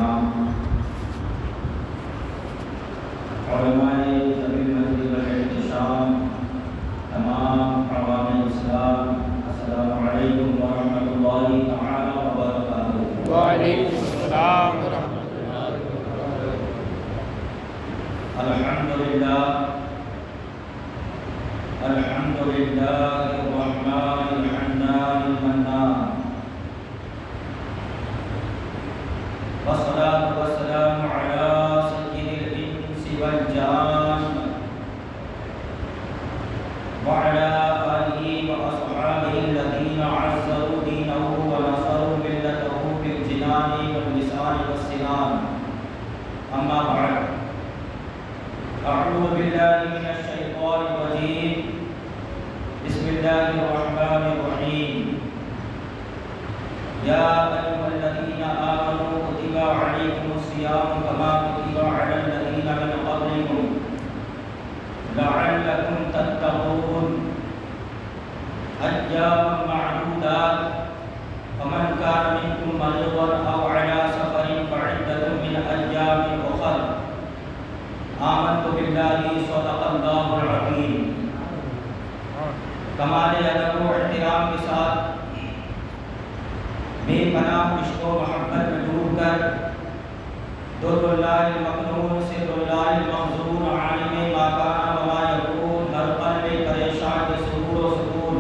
اہتمام علماء ذوی المجد والاحتشام، تمام عوام اسلام، السلام علیکم ورحمۃ اللہ تعالی وبرکاتہ۔ وعلیکم السلام ورحمۃ اللہ وبرکاتہ۔ الحمدللہ الرحمن الحنان المنان، والصلاة والسلام على سيد الإنس والجان، وعلى آله وأصحابه الذين عزروا دينه ونصروا ملته بالجنان واللسان والسنان، أما بعد، أعوذ بالله من الشيطان الرجيم، بسم الله الرحمن الرحيم، يا أيها الذين آمنوا كتب عليكم الصيام كما كتب على الذين من قبلكم لعلكم تتقون، أياما معدودات، فمن كان منكم مريضا أو على سفر فعدة من أيام أخر، آمنت بالله صدق الله العظيم۔ کمال ادب و احترام کے ساتھ بے پناہ عشق و محبت میں ڈوب کر در اللہ المکنون سے اللہ المخزون عالم ما کان و ما یکون، ہر قلب پریشان کے سرور و سکون،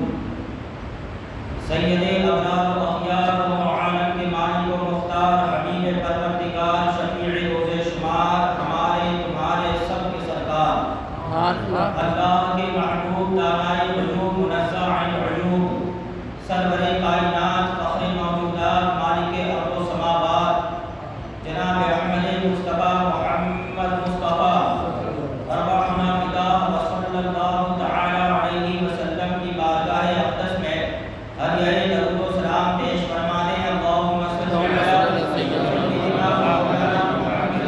سید ابرار و اخیار و معانن کے مالک و مختار، حبیب پروردگار، شفیع روز شمار، ہمارے تمہارے سب کے سرکار، اللہ کے محبوب، دانائے وجود، منزہ عن عیوب، سرور کائنات، فخر موجودات، مالک ارض و سماوات، جناب احمد مصطفیٰ محمد مصطفیٰ ارواحنا فدا وصلی اللہ تعالی علیہ وسلم کی بارگاہ اقدس میں ہدیہ درود و سلام پیش فرما دیں۔ اللہم صل علی سیدنا مولانا محمد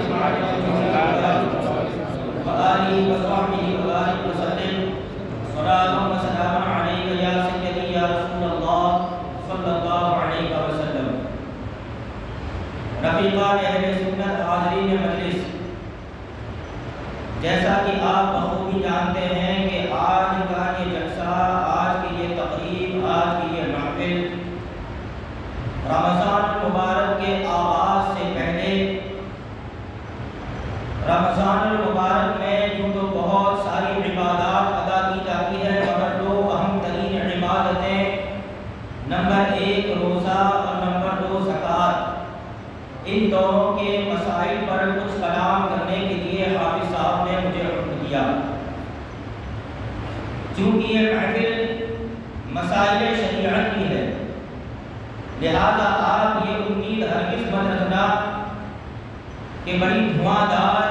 وآلہ وصحبہ وبارک وسلم، صلاۃ و سلام علیک یا سیدی یا رسول اللہ صلی اللہ علیہ وسلم۔ رفیقان اہل سنت، حاضرین مجلس، جیسا کہ آپ بخوبی جانتے ہیں کہ آج کا یہ جلسہ، آج کی یہ تقریب، آج کی یہ محفل رمضان المبارک کے آغاز سے پہلے، رمضان المبارک میں یوں تو بہت ساری عبادات ادا کی جاتی ہے، مگر دو اہم ترین عبادتیں، نمبر 1 روزہ اور نمبر 2 زکوٰۃ، ان دونوں کے مسائل پر کچھ کلام کرنے کے لیے حافظ صاحب نے مجھے حکم دیا۔ چونکہ یہ محفل مسائل شریعت کی ہے، لہذا آپ یہ امید ہرگز مت رکھنا کہ بڑی دھواں دار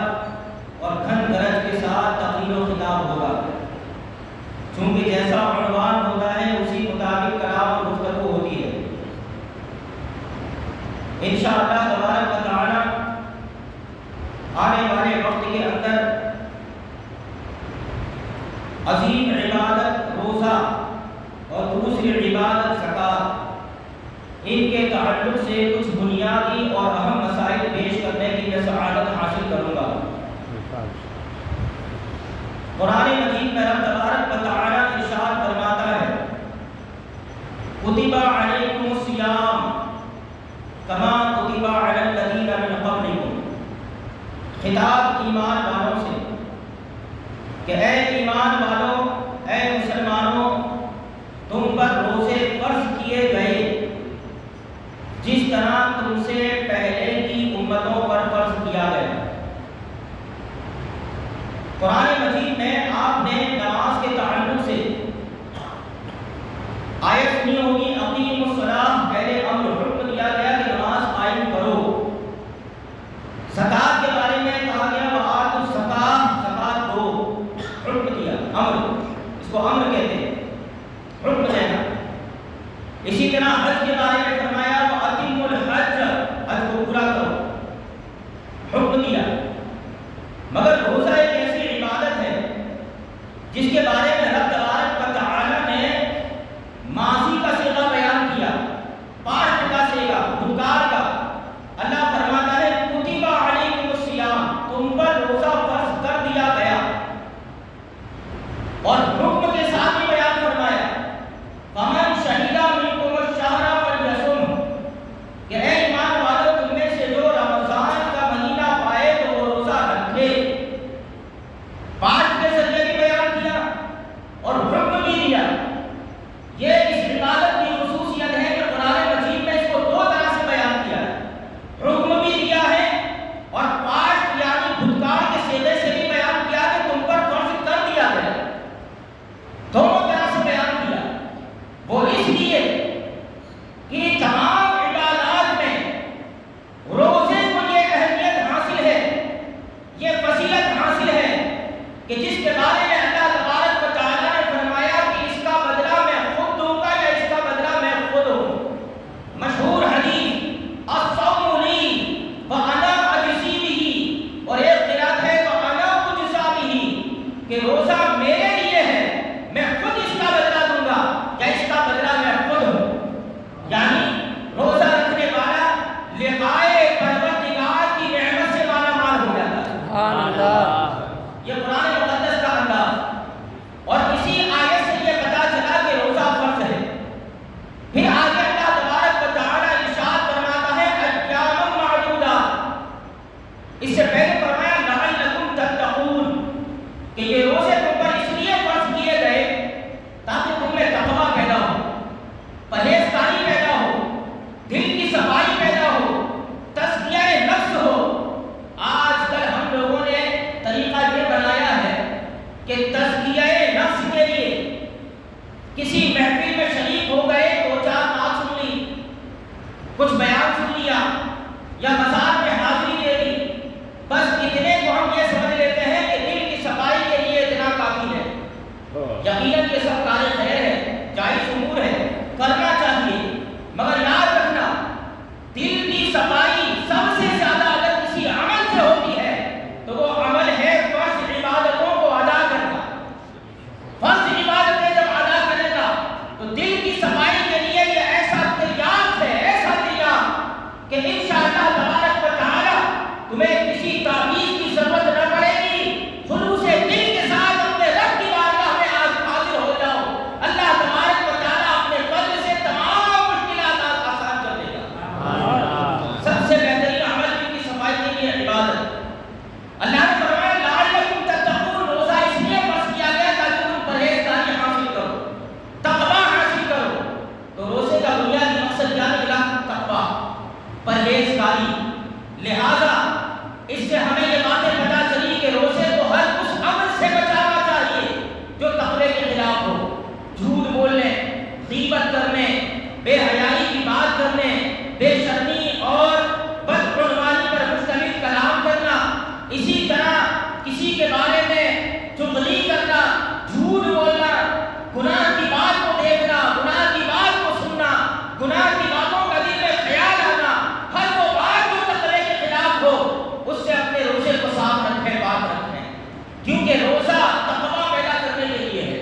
اور گھن گرج کے ساتھ تقریر و خطاب ہوگا، چونکہ جیسا عنوان ہوتا ہے اسی مطابق کلام اور گفتگو ہوتی ہے۔ انشاءاللہ تبارک و تعالی آنے والے وقت کے اندر عظیم عبادت روزہ اور دوسری عبادت زکوٰۃ، ان کے تعلق سے کچھ بنیادی اور اہم مسائل پیش کرنے کی میں سعادت حاصل کروں گا۔ قرآن مجید میں رب تبارک و تعالی ارشاد فرماتا ہے، کتب علیکم الصیام کما کتب علی الذین من قبلکم، خطاب ایمان والوں سے کہ اے ایمان والوں، اے مسلمانوں، تم پر روزے فرض کیے گئے جس طرح تم سے پہلے کی امتوں پر فرض کیا گیا۔ قرآن مجید میں آپ نے نماز کے تعلق سے آیت سنی ہوگی، اقیموا الصلاۃ، پہلے امر حکم دیا گیا کہ نماز قائم کرو۔ زکوٰۃ کے بارے میں کہا گیا وآتوا الزکاۃ، زکوٰۃ دو، حکم دیا، امر، اس کو امر کہتے ہیں، حکم دینا۔ اسی طرح حج کے بارے میں فرمایا وَأَتِمُّوا الْحَجَّ، حج کو پورا کرو، حکم دیا۔ مگر روزہ ایک ایسی عبادت ہے جس کے بارے میں رب تبارک و تعالی نے ماضی کا صیغہ بیان کیا، پاسٹ کا صیغہ، بھوتکال کا۔ اللہ فرماتا ہے جاری. لہذا اس سے ہمیں یہ باتیں پتہ چلی کہ روزے کو ہر اس عمل سے بچانا چاہیے جو تقوی کے خلاف ہو. جھوٹ بولنے، غیبت کرنے، بے حیائی کی بات کرنے، بے شرمی اور بدعنوانی پر مشتمل کلام کرنا، اسی طرح کسی کے بارے میں چغلی کرنا، جھوٹ بولنا، گناہ کی بات کو دیکھنا، گناہ کی بات کو سننا، گناہ کی باتوں کا دل میں خیال آنا، ہر وہ بات جو تقوی کے خلاف ہو اس سے اپنے روزے کو صاف رکھیں، پاک رکھیں. کیونکہ روزہ تقویٰ پیدا کرنے کے لیے ہے،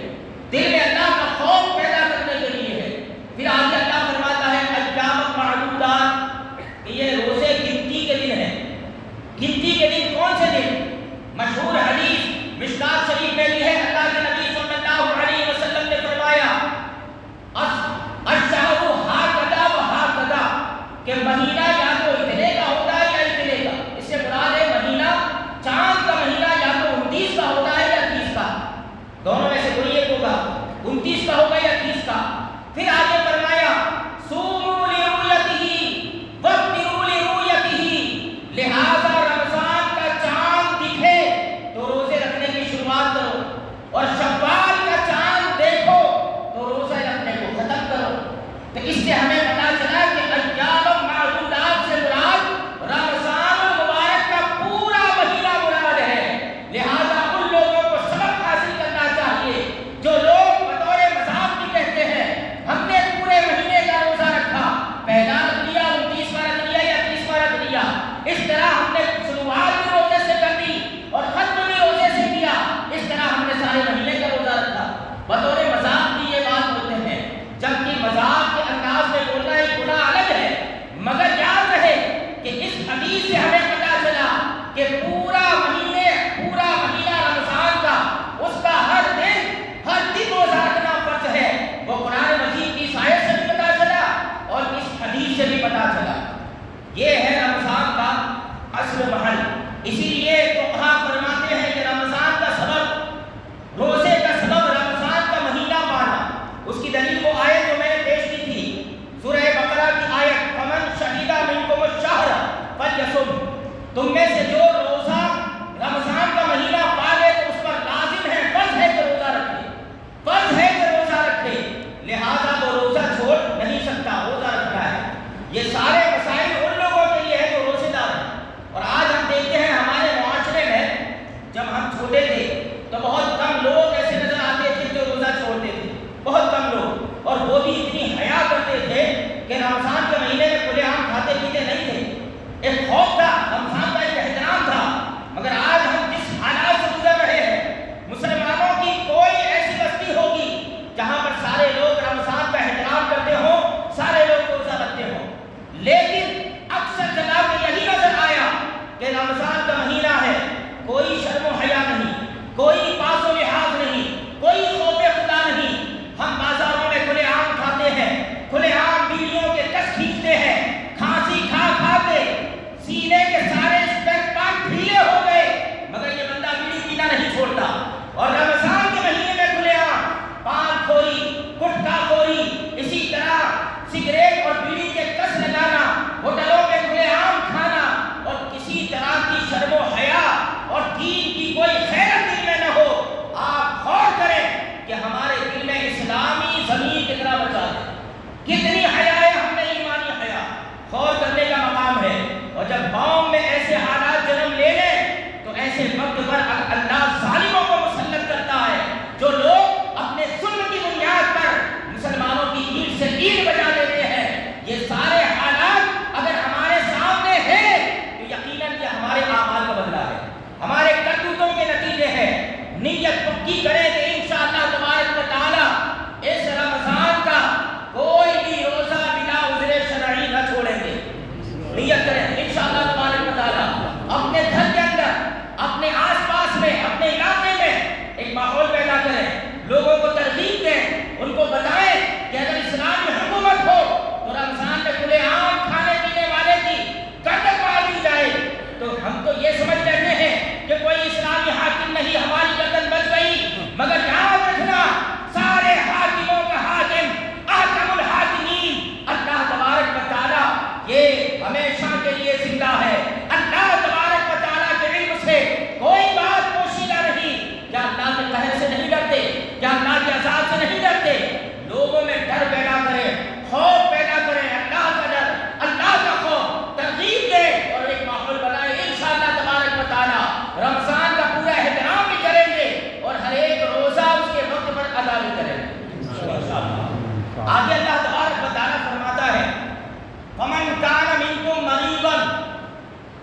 دل میں اللہ کا خوف پیدا کرنے کے لیے ہے. پھر آگے اللہ فرماتا ہے ایام معدودات، کہ یہ روزے گنتی کے دن ہیں. گنتی کے دن کون سے دن؟ مشہور حدیث مشکات شریف میں بھی ہے. اللہ کے نبی صلی اللہ علیہ وسلم نے فرمایا الشہر ہاکذا و ہاکذا، کہ مہینہ یا تو اتنے کا ہوتا ہے یا اتنے کا. اس سے مراد ہے مہینہ چاند کا مہینہ یا تو 29 کا ہوتا ہے یا 30 کا، دونوں میں سے کوئی ایک ہوگا، 29 کا ہوگا یا 30 کا. پھر آگے فرمایا صوموا لرؤیتہ وافطروا لرؤیتہ، لہذا رمضان کا چاند دکھے تو روزے رکھنے کی شروعات کرو، اور شوال کا چاند دیکھو تو روزے رکھنے کو ختم کرو. تو اس سے ہمیں پتا چلا کہ ایام معدودات سے مراد رمضان المبارک کا پورا مہینہ مراد ہے. لہذا ان لوگوں کو سبق حاصل کرنا چاہیے جو لوگ بطور مذاق بھی کہتے ہیں ہم نے پورے مہینے کا روزہ رکھا، پہلا رکھ لیا، 29 واں رکھ لیا یا 30 واں رکھ لیا. اس طرح ہم نے شروعات بھی روزے سے کر دی اور ختم بھی روزے سے کیا. اس طرح ہم نے سارے مہینے کا روزہ رکھا. بطور مذاق بھی یہ بات بولتے ہیں، جبکہ مذاق کے انداز میں بولنا ایک گناہ الگ ہے. مگر یاد رہے کہ اس حدیث سے ہمیں پتا چلا کہ پورا مہینہ رمضان کا، اس کا ہر دن روزہ رکھنا فرض ہے. وہ قرآن مجید کی آیت سے بھی پتا چلا اور اس حدیث سے بھی پتا چلا. یہ ہے رمضان کا اصل محل. اسی لیے فقہا فرماتے ہیں کہ رمضان کا سبب، روزے کا سبب رمضان کا مہینہ پانا. اس کی دلیل وہ آیت جو میں نے پیش کی تھی، سورہ بقرہ کی آیت فمن شہد منکم الشہر فلیصم، تم میں سے جو روزہ رمضان کا مہینہ پا لے تو اس پر لازم ہے، فرض ہے کہ روزہ رکھے، فرض ہے کہ روزہ رکھے. لہذا وہ روزہ چھوڑ نہیں سکتا، روزہ رکھ رہا ہے. یہ سارے مسائل ان لوگوں کے لیے ہے جو روزے دار ہیں. اور آج ہم دیکھتے ہیں ہمارے معاشرے میں، جب ہم چھوٹے تھے تو بہت کم لوگ ایسے نظر آتے تھے جو روزہ چھوڑتے تھے، بہت کم لوگ، اور وہ بھی اتنی حیا کرتے تھے کہ رمضان کے مہینے میں کھلے عام کھاتے پیتے نہیں تھے. ایک خوف تھا، رمضان کا ایک احترام تھا. مگر آج ہم جس حالات سے گزر رہے ہیں، مسلمانوں کی کوئی ایسی بستی ہوگی جہاں پر سارے لوگ رمضان کا احترام کرتے ہوں، سارے لوگ روزہ رکھتے ہوں، لیکن اکثر جگہ پہ یہی نظر آیا کہ رمضان کا مہینہ ہے، کوئی شرم و حیا نہیں، کوئی پاس و لحاظ نہیں، کوئی خوف خدا نہیں. ہم بازاروں میں کھلے عام کھاتے ہیں، کھلے عام بیڑیوں کے کش کھینچتے ہیں، کھانسی کھا کھا کے سینے کے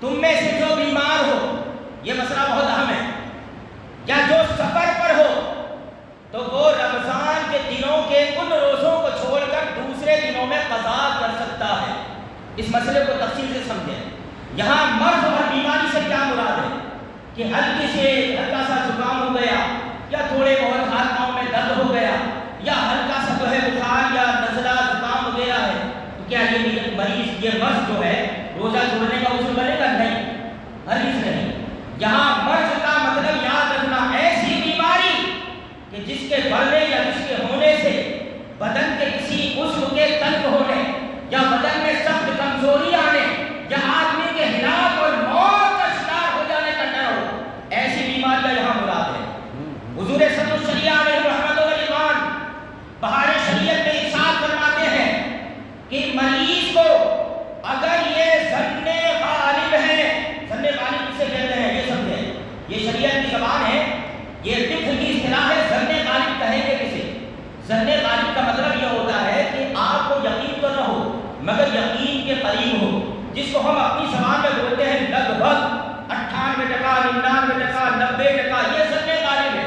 تم میں سے جو بیمار ہو، یہ مسئلہ بہت اہم ہے، یا جو سفر پر ہو تو وہ رمضان کے دنوں کے ان روزوں کو چھوڑ کر دوسرے دنوں میں قضا کر سکتا ہے۔ اس مسئلے کو تفصیل سے سمجھیں۔ یہاں مرض اور بیماری سے کیا مراد ہے کہ ہلکا سا زکام ہو گیا، یا تھوڑے بہت ہاتھ پاؤں میں درد ہو گیا، یا ہلکا سا جو ہے بخار یا نزلہ زکام وغیرہ ہے، تو کیا یہ مریض، یہ مرض جو ہے روزہ چھوڑنے کا عذر بنے گا؟ نہیں، ہرگز نہیں۔ یہاں مرض کا مطلب یاد رکھنا ایسی بیماری کہ جس کے بڑھنے یا جس کے ہونے سے بدن کے کسی عضو کے تلف ہونے، یا بدن میں سخت کمزوری آنے، یا آدمی کے ہلاک اور موت کا شکار ہو جانے کا ڈر ہو، ایسی بیماریاں یہاں مراد ہے۔ حضور صدر الشریعہ علیہ رحمت و رضوان بہار شریعت میں ارشاد فرماتے ہیں کہ مریض کو اگر یہ ظن غالب ہے، ظن غالب کسے کہتے ہیں یہ سمجھیں، یہ شریعت کی زبان ہے، یہ فقہ کی اصطلاح ہے۔ ظن غالب کہیں گے کسے؟ ظن غالب کا مطلب یہ ہوتا ہے کہ آپ کو یقین تو نہ ہو مگر یقین کے قریب ہو، جس کو ہم اپنی زبان میں بولتے ہیں لگ بھگ 98%، 99%، 90%، یہ ظن غالب ہے۔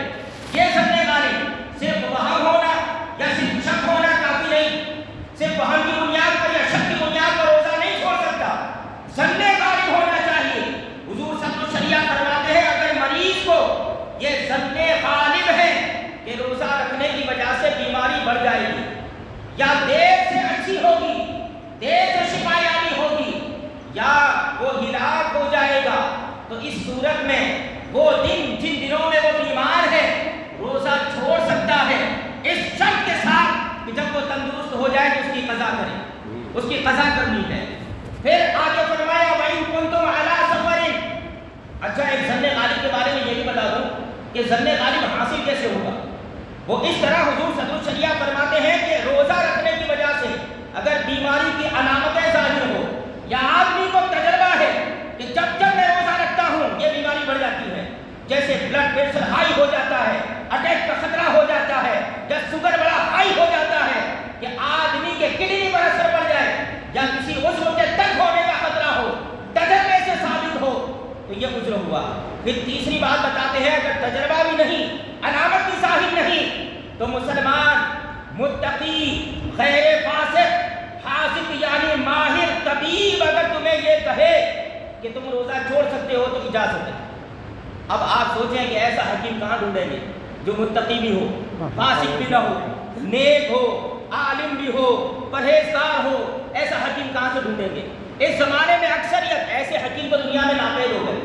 یہ ظن غالب صرف وہم ہونا یا صرف شک ہونا کافی نہیں، صرف وہم کی بنیاد پر یا شک کی بنیاد پر روزہ نہیں چھوڑ سکتا، ظن غالب ہونا چاہیے۔ حضور صدر الشریعہ فرماتے ہیں اگر مریض کو یہ ظن غالب ہے کہ روزہ رکھنے کی وجہ سے بیماری بڑھ جائے گی، یا دیر سے اچھی ہوگی، دیر سے شفا یابی ہوگی، یا وہ ہلاک ہو جائے گا، تو اس صورت میں وہ دن جن دنوں میں وہ بیمار ہے روزہ چھوڑ سکتا ہے، اس شرط کے ساتھ کہ جب وہ تندرست ہو جائے تو اس کی قضا کرے، اس کی قضا کرنی ہے۔ پھر آگے فرمایا وَإِن كُنتُمْ عَلَىٰ سَفَرٍ۔ اچھا، ایک ظن غالب کے بارے میں یہ بھی بتا دوں کہ ظن غالب حاصل کیسے ہوگا۔ وہ اس طرح حضور صدر الشریعہ فرماتے ہیں کہ روزہ رکھنے کی وجہ سے اگر بیماری کی علامتیں ظاہر ہو، یا آدمی کو تجربہ ہے کہ جب میں روزہ رکھتا ہوں یہ بیماری بڑھ جاتی ہے، جیسے بلڈ پریشر ہائی ہو جاتا ہے، اٹیک کا خطرہ ہو جاتا ہے، یا شوگر بڑا ہائی ہو جاتا ہے، کہ آدمی کے کڈنی پر اثر پڑ جائے، یا کسی عضو کے تلف ہونے کا خطرہ ہو، تجربے سے ثابت ہو، تو یہ عذر ہوا۔ پھر تیسری بات بتاتے ہیں اگر تجربہ بھی نہیں، علامت بھی ظاہر نہیں، تو مسلمان متقی غیر فاسق حاذق یعنی ماہر طبیب اگر تمہیں یہ کہے کہ تم روزہ چھوڑ سکتے ہو تو اجازت ہے۔ اب آپ سوچیں کہ ایسا حکیم کہاں ڈھونڈیں گے جو متقی بھی ہو، فاسق بھی نہ ہو، نیک ہو، عالم بھی ہو، پرہیزگار ہو، ایسا حکیم کہاں سے ڈھونڈیں گے؟ اس زمانے میں اکثریت ایسے حکیم کو دنیا میں ناپید ہو گئے،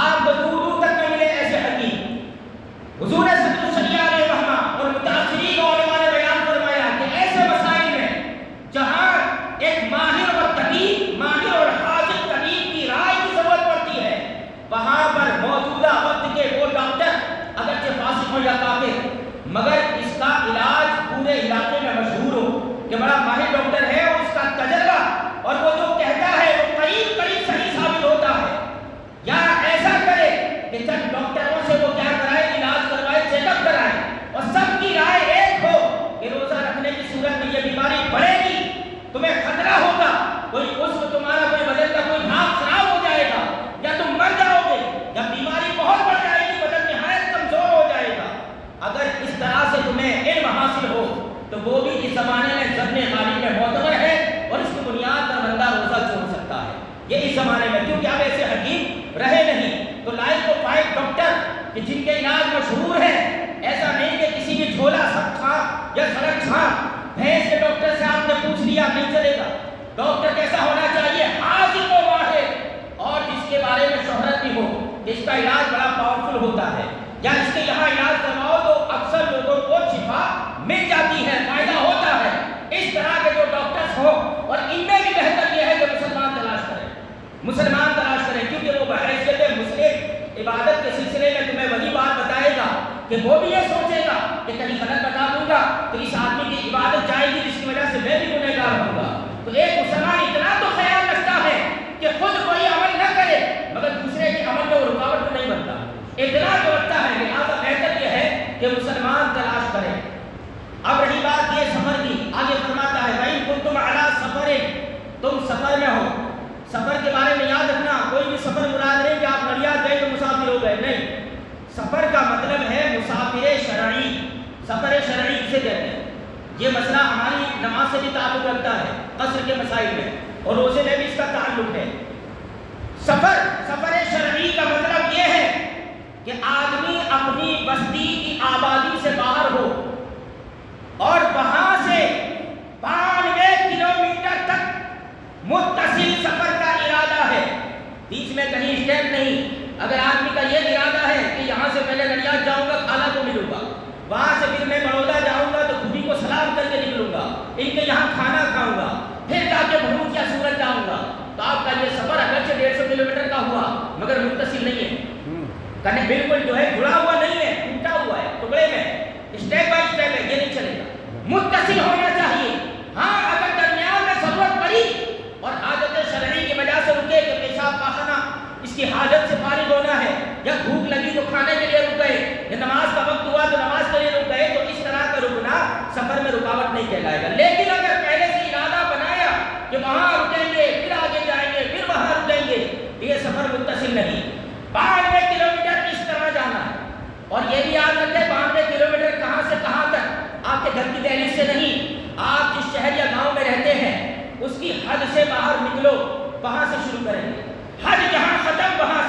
آپ کو دور دور تک نہ ملے ایسے حکیم۔ حضور صدر الشریعہ علیہ رحمہ اور متاثرین علماء نے بیان فرمایا کہ ایسے مسائل میں جہاں ایک ماہر اور طبیب، ماہر اور حاذق طبیب کی رائے کی ضرورت پڑتی ہے، وہاں پر موجودہ وقت کے وہ ڈاکٹر اگرچہ فاسق ہو یا کافر مگر اس کا علاج پورے علاقے میں مشہور ہو کہ بڑا ماہر ڈاکٹر ہے، اور اس کا تجربہ اور وہ جو کہتا ہے وہ قریب قریب صحیح ثابت ہوتا ہے، یا ایسا کرے کہ چند ڈاکٹروں سے وہ کیا کرائے، علاج کروائے، چیک اپ کرائے، اور سب کی رائے ایک ہو کہ روزہ رکھنے کی صورت میں یہ بیماری بڑھے گی، تمہیں خطرہ ہوگا، کوئی عضو تمہارا، کوئی بدن کا کوئی بھاگ خراب ہو جائے گا، یا تم مر جاؤ گے، یا بیماری بہت بڑھ جائے گی، بدن نہایت کمزور ہو جائے گا۔ اگر اس طرح سے تمہیں علم حاصل ہو تو وہ بھی اس زمانے میں ظن غالب میں معتبر ہے، اور اس کی بنیاد پر بندہ روزہ چھوڑ سکتا ہے۔ یہ اس زمانے میں، کیونکہ اب ایسے حکیم رہے نہیں، تو لائق و فائق ڈاکٹر کہ جن کے علاج مشہور ہیں، ایسا نہیں کہ کسی بھی جھولا سب چھا یا سڑک چھا بھینس کے ڈاکٹر سے آپ نے پوچھ لیا، نہیں چلے گا۔ ڈاکٹر کیسا ہونا چاہیے؟ حاذق و ماہر، اور جس کے بارے میں شہرت بھی ہو، اس کا علاج بڑا پاورفل ہوتا ہے، یا اس کے یہاں علاج کرواؤ تو اکثر لوگوں کو شفا مل جاتی ہے، فائدہ ہوتا ہے۔ اس طرح کے جو ڈاکٹرز ہوں، اور ان میں بھی بہتر یہ ہے کہ مسلمان تلاش کریں، کیونکہ وہ بحیثیت مسلم عبادت کے سلسلے میں تمہیں وہی بات بتائے گا کہ وہ بھی یہ سوچے گا کہ کہیں غلط بتا دوں گا تو اس آدمی کی عبادت جائے گی، جس کی وجہ سے میں بھی گنہگار ہوں گا۔ تو ایک مسلمان اتنا تو خیال رکھتا ہے کہ خود کوئی عمل نہ کرے مگر دوسرے کے عمل میں وہ رکاوٹ نہیں بنتا، اتنا تو رکھتا ہے، لہٰذا بہتر یہ ہے کہ مسلمان تلاش کرے۔ اب رہی بات یہ سفر کی، آگے فرماتا ہے وَإِن كُنتُمْ عَلَىٰ سَفَرٍ، تم سفر میں ہو۔ سفر کے بارے میں یاد رکھنا، کوئی بھی سفر شرعی کسے کہتے ہیں؟ یہ مسئلہ ہماری نماز سے بھی تعلق رکھتا ہے، قصر کے مسائل میں، اور روزے میں بھی اس کا تعلق ہے۔ سفر شرعی کا مطلب یہ ہے کہ آدمی اپنی بستی کی آبادی سے باہر ہو اور وہاں سے 92 کلومیٹر تک متصل سفر کا ارادہ ہے، بیچ میں کہیں اسٹیپ نہیں۔ اگر آدمی کا یہ ارادہ ہے کہ یہاں سے پہلے نڈیاد جاؤں گا، خالہ کو ملوں گا، وہاں سے پھر میں بڑودہ جاؤں گا تو خودی کو سلام کر کے نکلوں گا، ان کے یہاں کھانا کھاؤں گا، پھر جا کے بھروچ یا سورت جاؤں گا، تو آپ کا یہ سفر اگرچہ 150 کلومیٹر کا ہوا مگر متصل نہیں ہے، کہیں بالکل جو ہے جڑا ہوا نہیں ہے، ٹوٹا ہوا ہے، ٹکڑے میں، اسٹیپ بائی اسٹیپ ہے، یہ نہیں چلے گا، متصل ہونا چاہیے۔ ہاں اگر درمیان میں ضرورت پڑی اور حاجت شرعی کی وجہ سے رکے کہ پیشاب پاخانہ اس کی حاجت سے فارغ ہونا ہے، یا بھوک لگی تو کھانے کے لیے رک گئے، یا نماز کا وقت ہوا تو نماز کے لیے رک گئے، تو اس طرح کا رکنا سفر میں رکاوٹ نہیں کہلائے گا۔ لیکن اگر پہلے سے ارادہ بنایا کہ وہاں رکیں گے، پھر آگے جائیں گے، پھر وہاں رکیں گے، یہ سفر متصل نہیں۔ 92 کلومیٹر اس طرح جانا ہے، اور یہ بھی یاد رکھیں 92 کلومیٹر کہاں سے کہاں تک، آپ کے گھر کی دہلیز سے نہیں، آپ جس شہر یا گاؤں میں رہتے ہیں اس کی حد سے باہر نکلو، وہاں سے شروع کریں گے، حد جہاں ختم وہاں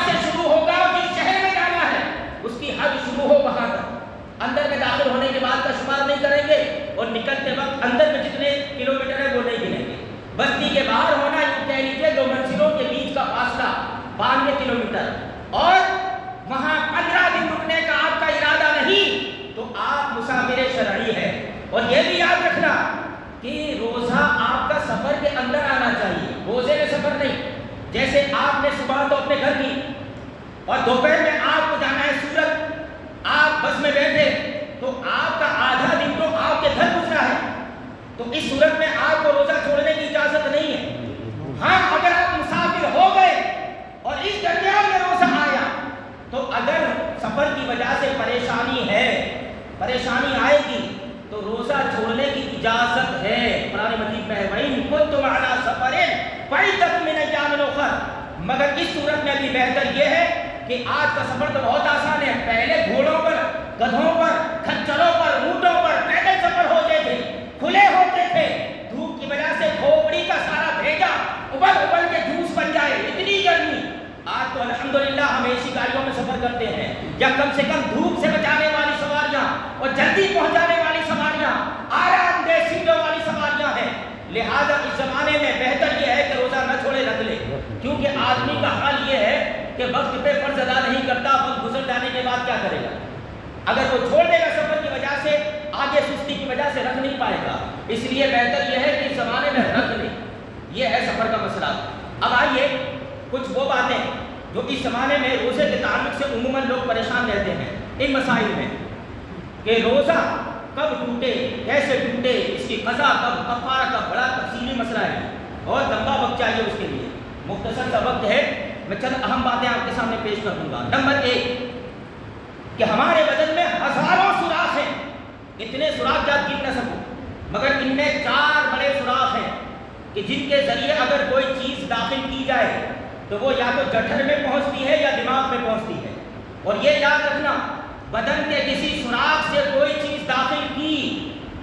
سے شروع ہوگا، اور جس شہر میں جانا ہے اس کی حد شروع ہو وہاں تک، اندر میں داخل ہونے کے بعد کا شمار نہیں کریں گے، اور نکلتے وقت اندر میں جتنے کلومیٹر ہے وہ نہیں گنیں گے۔ بستی کے باہر ہونا، یوں کہہ لیجیے 2 منزلوں کے بیچ کا فاصلہ 92 کلومیٹر، اور وہاں 15 دن رکنے کا آپ کا ارادہ نہیں تو آپ مسافر شرعی ہے۔ اور یہ بھی یاد رکھنا کہ روزہ آپ کا سفر کے اندر آنا چاہیے، روزے میں سفر نہیں۔ جیسے آپ نے صبح تو اپنے گھر کی، اور دوپہر میں آپ کو جانا ہے سورت، آپ بس میں بیٹھے تو آپ کا آدھا دن تو آپ کے گھر گزرا ہے، تو اس صورت میں آپ کو روزہ چھوڑنے کی اجازت نہیں ہے۔ ہاں اگر آپ مسافر ہو گئے اور اس درمیان میں روزہ آیا تو اگر سفر کی وجہ سے پریشانی آئے گی تو روزہ چھوڑنے کی اجازت ہے۔ قرآن مجید میں ہے وَإِن كُنتُمْ عَلَىٰ سَفَرٍ فَعِدَّةٌ مِّنْ أَيَّامٍ أُخَرَ، مگر اس صورت میں بھی بہتر یہ ہے کہ آج کا سفر تو بہت آسان ہے، پہلے گھوڑوں پر، گدھوں پر، کھچروں پر، اونٹوں پر پیدل سفر ہوتے تھے، کھلے ہوتے تھے، دھوپ کی وجہ سے کھوپڑی کا سارا بھیجا ابل کے جوس بن جائے، اتنی گرمی۔ آج تو الحمدللہ ہم اے سی گاڑیوں میں سفر کرتے ہیں، یا کم سے کم دھوپ سے بچانے والی سواریاں اور جلدی پہنچانے والی سواریاں، آرام دہ سیٹوں والی سواریاں ہیں۔ لہذا اس زمانے میں بہتر یہ ہے کہ روزہ نہ چھوڑے، رکھ لے، کیونکہ آدمی کا حال یہ ہے کہ وقت پہ فرض ادا نہیں کرتا، وقت گزر جانے کے بعد کیا کرے گا؟ اگر وہ چھوڑ دے گا سفر کی وجہ سے، آگے سستی کی وجہ سے رکھ نہیں پائے گا، اس لیے بہتر یہ ہے کہ اس زمانے میں رکھ لے۔ یہ ہے سفر کا مسئلہ۔ اب آئیے کچھ وہ باتیں جو اس زمانے میں روزے کے تعلق سے عموماً لوگ پریشان رہتے ہیں ان مسائل میں، کہ روزہ کب ٹوٹے، کیسے ٹوٹے، اس کی قضا کب، کفارہ کب، بڑا تفصیلی مسئلہ ہے اور لمبا وقت چاہیے اس کے لیے۔ مختصر سا وقت ہے، میں چند اہم باتیں آپ کے سامنے پیش کر دوں گا۔ نمبر 1 کہ ہمارے بدن میں ہزاروں سوراخ ہیں، اتنے سوراخ کہ آپ گن نہ سکو، مگر ان میں 4 بڑے سوراخ ہیں کہ جن کے ذریعے اگر کوئی چیز داخل کی جائے تو وہ یا تو جٹھر میں پہنچتی ہے یا دماغ میں پہنچتی ہے۔ اور یہ یاد رکھنا، بدن کے کسی سوراخ سے کوئی چیز داخل کی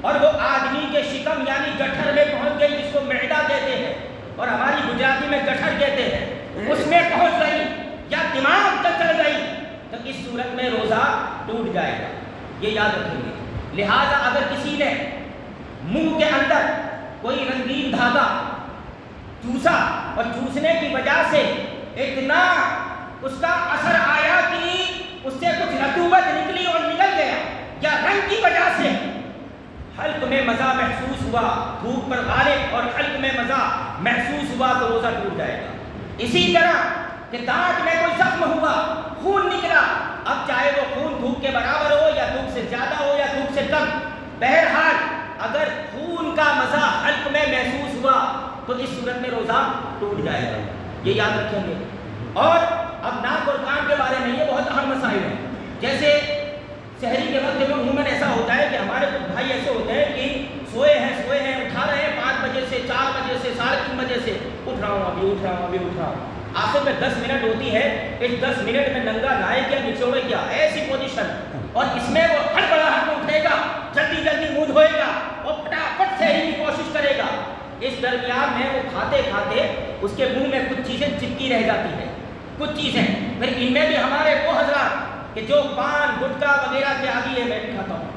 اور وہ آدمی کے شکم یعنی جٹھر میں پہنچ گئی، جس کو معدہ کہتے ہیں اور ہماری گجراتی میں جٹھر کہتے ہیں، اس میں پہنچ گئی یا دماغ تک چل گئی تو اس صورت میں روزہ ٹوٹ جائے گا، یہ یاد رکھیں گے۔ لہٰذا اگر کسی نے منہ کے اندر کوئی رنگین دھاگا چوسا اور چوسنے کی وجہ سے اتنا اس کا اثر آیا کہ اس سے کچھ رطوبت نکلی اور نکل گیا، یا رنگ کی وجہ سے حلق میں مزہ محسوس ہوا، دھوپ پر غالب اور حلق میں مزہ محسوس ہوا تو روزہ ٹوٹ جائے گا۔ اسی طرح کہ دانت میں کوئی زخم ہوا، خون نکلا، اب چاہے وہ خون دھوپ کے برابر ہو یا دھوپ سے زیادہ ہو یا دھوپ سے کم، بہرحال اگر خون کا مزہ حلق میں محسوس ہوا تو اس صورت میں روزہ ٹوٹ جائے گا، یہ یاد رکھیں گے۔ اور اب ناک اور کان کے بارے میں یہ بہت اہم مسائل ہیں، جیسے شہری کے وقت میں عموماً ایسا ہوتا ہے کہ ہمارے کچھ بھائی ایسے ہوتے ہیں کہ سوئے ہیں اٹھا رہے ہیں 5 بجے سے 4 بجے سے 3:30 بجے سے، اٹھ رہا ہوں، آخر میں 10 منٹ ہوتی ہے، اس 10 منٹ میں ننگا نہائے کیا، نچوڑے کیا، ایسی پوزیشن، اور اس میں وہ ہڑبڑا اٹھے گا, جلدی جلدی منہ دھوئے گا اور پٹافٹ سحری کی کوشش کرے گا. اس درمیان میں وہ کھاتے کھاتے اس کے منہ میں کچھ چیزیں چپکی رہ جاتی ہیں, کچھ چیزیں. پھر ان میں بھی ہمارے وہ حضرات کہ جو پان گٹکا وغیرہ کے عادی ہے, میں بھی کھاتا ہوں,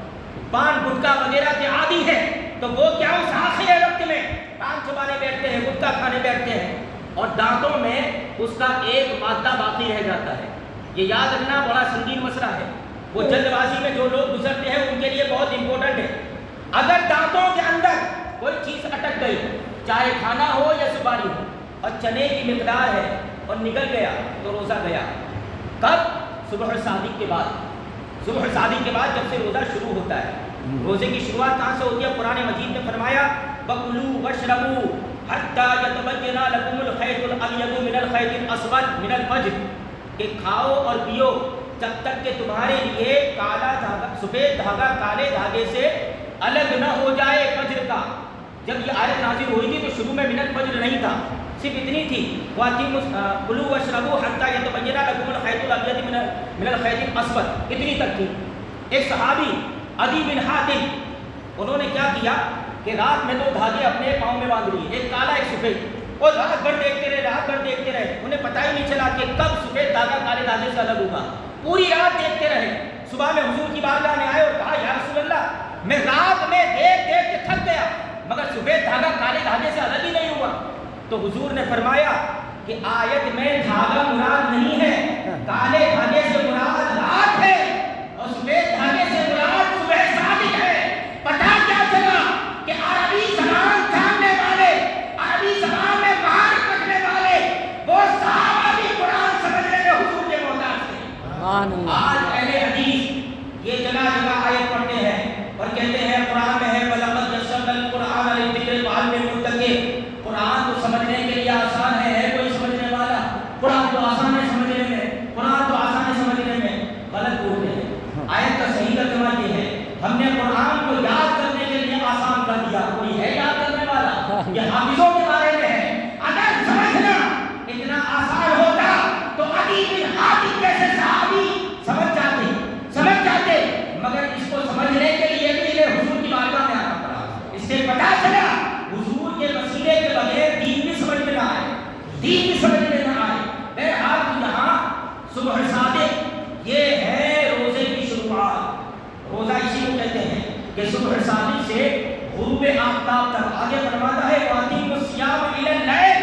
پان گٹکا وغیرہ کے عادی ہے, تو وہ کیا اس آخر وقت میں پان چبانے بیٹھتے ہیں, گٹکا کھانے بیٹھتے ہیں, اور دانتوں میں اس کا ایک مادہ باقی رہ جاتا ہے. یہ یاد رکھنا بڑا سنگین مسئلہ ہے. وہ جلد بازی میں جو لوگ گزرتے ہیں ان کے لیے بہت امپورٹنٹ ہے. اگر دانتوں کے اندر کوئی چیز اٹک گئی, چاہے کھانا ہو یا سپاری ہو, اور چنے کی مقدار ہے اور نکل گیا, تو روزہ گیا. کب؟ صبح صادق کے بعد. صبح صادق کے بعد جب سے روزہ شروع ہوتا ہے. روزے کی شروعات کہاں سے ہوتی ہے؟ قرآن مجید میں فرمایا وَكُلُوا وَاشْرَبُوا حَتَّى يَتَبَيَّنَ لَكُمُ الْخَيْطُ الْأَبْيَضُ مِنَ الْخَيْطِ الْأَسْوَدِ مِنَ الْفَجْرِ, کہ کھاؤ اور پیو جب تک کہ تمہارے لیے کالا دھاگا, سفید دھاگا کالے دھاگے سے الگ نہ ہو جائے فجر کا. جب یہ آیت نازل ہوئی تھی تو شروع میں من الفجر نہیں تھا, صرف اتنی تھی کلوا واشربوا حتى يتبين لكم الخيط الابيض من الخيط الاسود, اتنی تک تھی. ایک صحابی عدی بن حاتم, انہوں نے کیا کیا کہ رات میں 2 دھاگے اپنے پاؤں میں باندھ لیے, ایک کالا ایک سفید, اور رات بھر دیکھتے رہے, رات بھر دیکھتے رہے. انہیں پتہ ہی نہیں چلا کہ کب سفید دھاگا کالے دھاگے سے الگ ہوگا. پوری رات دیکھتے رہے. صبح میں حضور کی بارگاہ میں آئے اور کہا یا رسول اللہ, میں رات میں دیکھ دیکھ کے تھک گیا, مگر سفید دھاگا کالے دھاگے سے الگ ہی نہیں ہوا. تو حضور نے فرمایا کہ آیت میں دھاگا مراد نہیں ہے, کالے دھاگے سے مراد رات ہے اور سفید دھاگے سے مراد صبح صادق ہے. پتہ کیا چلا کہ عربی زبان جاننے والے, عربی زبان میں مہارت رکھنے والے وہ صحابہ بھی قرآن سمجھنے میں حضور کے محتاج تھے. آج اہل حدیث یہ جگہ جگہ آیت پڑھتے ہیں اور کہتے ہیں قرآن میں ہے وَلَقَدْ يَسَّرْنَا الْقُرْآنَ لِلذِّكْرِ فَهَلْ مِن مُّدَّكِرٍ. قرآن تو سمجھنے کے لیے آسان ہے کوئی سمجھنے والا؟ قرآن تو آسان ہے سمجھنے میں, قرآن تو آسان ہے سمجھنے میں. غلط بولتے ہیں. آیت کا صحیح ترجمہ یہ ہے, ہم نے قرآن کو یاد کرنے کے لیے آسان کر دیا. کوئی ہے یاد کرنے والا؟ یہ حافظوں کے بارے میں ہے. اگر سمجھنا اتنا آسان ہوتا تو عدی بن حاتم جیسے صحابی سمجھ جاتے, مگر اس کو سمجھنے کے لیے بھی انہیں حضور کی بارگاہ میں آنا پڑا. اس سے پتہ چلا حضور کے وسیلے کے بغیر دین بھی سمجھ میں نہ آئے, دین بھی سمجھ میں نہ آئے. بہرحال یہاں صبح صادق یہ ہے روزے کی شروعات. روزہ اسی کو کہتے ہیں کہ صبح صادق سے غروب آفتاب تک. آگے فرماتا ہے وَأَتِمُّوا الصِّيَامَ إِلَى اللَّيْلِ,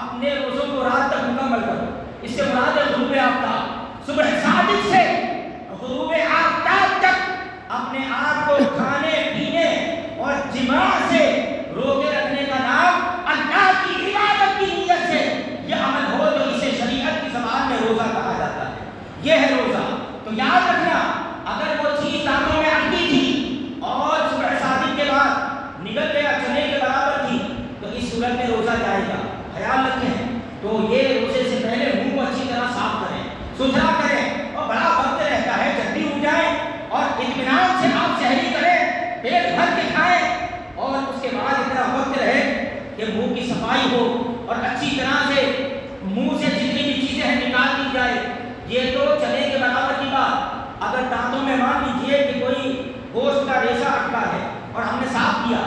اپنے روزوں کو رات تک مکمل کرو. اس سے مراد ہے غروب آفتاب. صبح صادق سے غروب آفتاب تک اپنے آپ کو کھانے پینے اور جماع سے روکے رکھنے کا نام اللہ کی عبادت کی نیت سے یہ عمل ہو تو اسے شریعت کی زبان میں روزہ کہا جاتا ہے. یہ ہے روزہ. تو یاد رکھنا, اگر وہ چیز دانتوں میں اٹکی تھی اور صبح صادق کے بعد نکل گیا, چنے کے برابر تھی, تو اس صورت میں روزہ جائے گا. خیال رکھیں. تو یہ روزے سے پہلے منہ کو اچھی طرح صاف کریں, ستھرا کریں, اور بڑا وقت رہتا ہے, جلدی اٹھ جائیں اور اطمینان سے آپ سحری کریں, پیٹ بھر کے کھائیں, اور اس کے بعد اتنا وقت رہے کہ منہ کی صفائی ہو اور اچھی طرح سے منہ سے جتنی بھی چیزیں ہیں نکال دی جائے. یہ تو چنے کے برابر کی بات. اگر دانتوں میں مان لیجیے کہ کوئی گوشت کا ریشہ اٹکا ہے اور ہم نے صاف کیا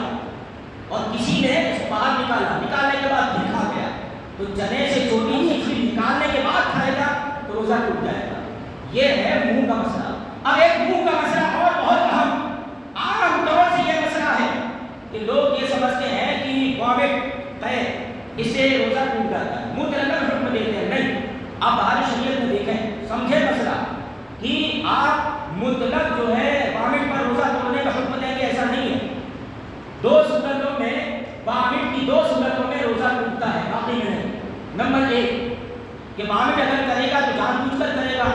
اور کسی نے اس کو باہر نکالا, نکالنے کے بعد پھر کھا گیا, تو چنے سے چھوٹی چیز نکالنے کے بعد کھائے گا تو روزہ ٹوٹ جائے گا. یہ ہے منہ کا مسئلہ. اب ایک منہ کا مسئلہ اور بہت اہم, عام طور سے یہ مسئلہ ہے کہ لوگ یہ سمجھتے ہیں کہ وامٹ ہے اس سے روزہ ٹوٹ جاتا ہے, مطلقاً حکم دیتے ہیں. نہیں, آپ باہر شریعت میں دیکھیں, سمجھیں مسئلہ کہ آپ مطلق جو ہے وامٹ پر روزہ توڑنے کا حکم دیں گے, ایسا نہیں ہے. 2 صورتوں میں, وامٹ کی 2 صورتوں میں روزہ ٹوٹتا ہے, باقی میں نہیں. نمبر 1 کہ وامٹ اگر کرے گا تو جان بوجھ کر کرے گا,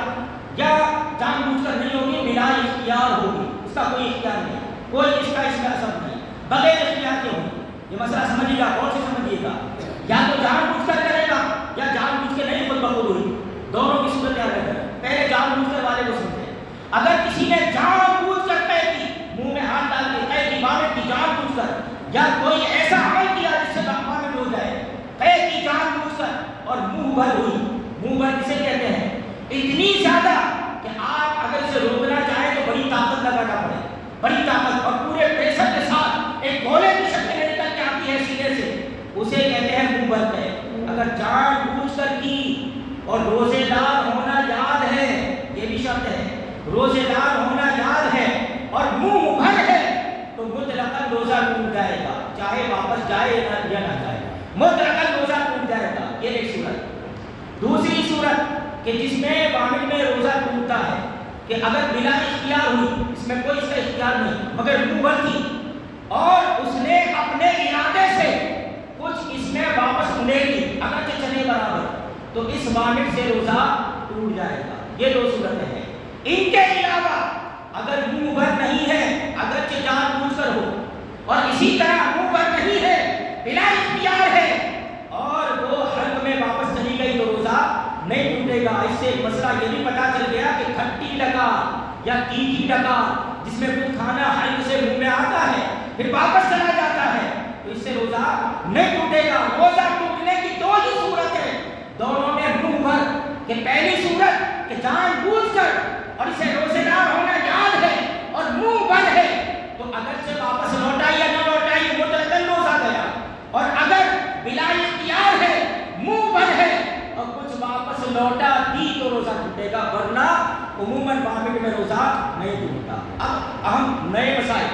یا جان بوجھ کر نہیں ہوگی, بلا اختیار ہوگی, اس کا کوئی اختیار نہیں, کوئی اس کا اثر نہیں, بغیر اختیار کے ہوگی. یہ مسئلہ سمجھیے گا, غور سے سمجھیے گا. یا تو جان بوجھ کر کرے گا یا جان بوجھ کے نہیں, خود بخود ہوئی. دونوں کی صورت یاد رکھیں. پہلے جان بوجھ کر والے کو سمجھیں. اگر کسی نے جان بوجھ کر طے کی, منہ میں ہاتھ ڈال کے طے کی وامٹ کی جان بوجھ کر, یا کوئی ایسا عمل کیا جس سے وامٹ ہو جائے, طے کی جان بوجھ کر اور منہ بھر ہوئی. منہ بھر کسے کہتے ہیں؟ اتنی زیادہ کہ آپ اگر اسے روکنا چاہیں تو بڑی طاقت لگانا پڑے, بڑی اسے کہتے ہیں منہ بند ہے۔ اگر جان بوجھ کر کی اور روزے دار ہونا یاد ہے، یہ بھی شرط ہے، روزے دار ہونا یاد ہے اور منہ بھر ہے تو مطلقاً روزہ ٹوٹ جائے گا، چاہے واپس جائے یا نہ جائے، مطلقاً روزہ ٹوٹ جائے گا۔ یہ ایک صورت۔ دوسری صورت کہ جس میں وامل میں روزہ ٹوٹتا ہے کہ اگر بلا اختیار ہوئی، اس میں کوئی اس کا اختیار نہیں مگر منہ بھر تھی اور اس نے اپنے ارادے سے کچھ اس میں واپس انڈیل لی اگرچہ چنے برابر، تو اس وامل سے روزہ ٹوٹ جائے گا۔ یہ دو صورتیں ہیں۔ ان کے علاوہ اگر منہ بھر نہیں ہے، اگرچہ جان بوجھ کر ہو، اور اسی طرح منہ بھر نہیں ہے، بلا اختیار ہے اور وہ حلق میں واپس چلی گئی تو روزہ نہیں ٹوٹے گا۔ اس سے ایک مسئلہ یہ بھی پتا چل گیا کہ کھٹی لگا یا تیکھی لگا جس میں کچھ کھانا حلق سے منہ میں آتا ہے پھر واپس چلا جاتا ہے تو اس سے روزہ نہیں ٹوٹے گا۔ روزہ ٹوٹنے کی دو ہی صورت ہے، دونوں میں منہ بھر کہ پہلی صورت کہ جان بوجھ کر اور اسے روزے دار ہونا یاد ہے اور منہ بھر ہے تو اگر سے واپس لوٹائی یا نہ لوٹائی مطلقاً روزہ گیا، اور اگر بلا اختیار ہے، منہ بھر ہے اور کچھ واپس لوٹا دی تو روزہ ٹوٹے گا، ورنہ عموماً وامل میں روزہ نہیں ٹوٹتا۔ اب اہم نئے مسائل،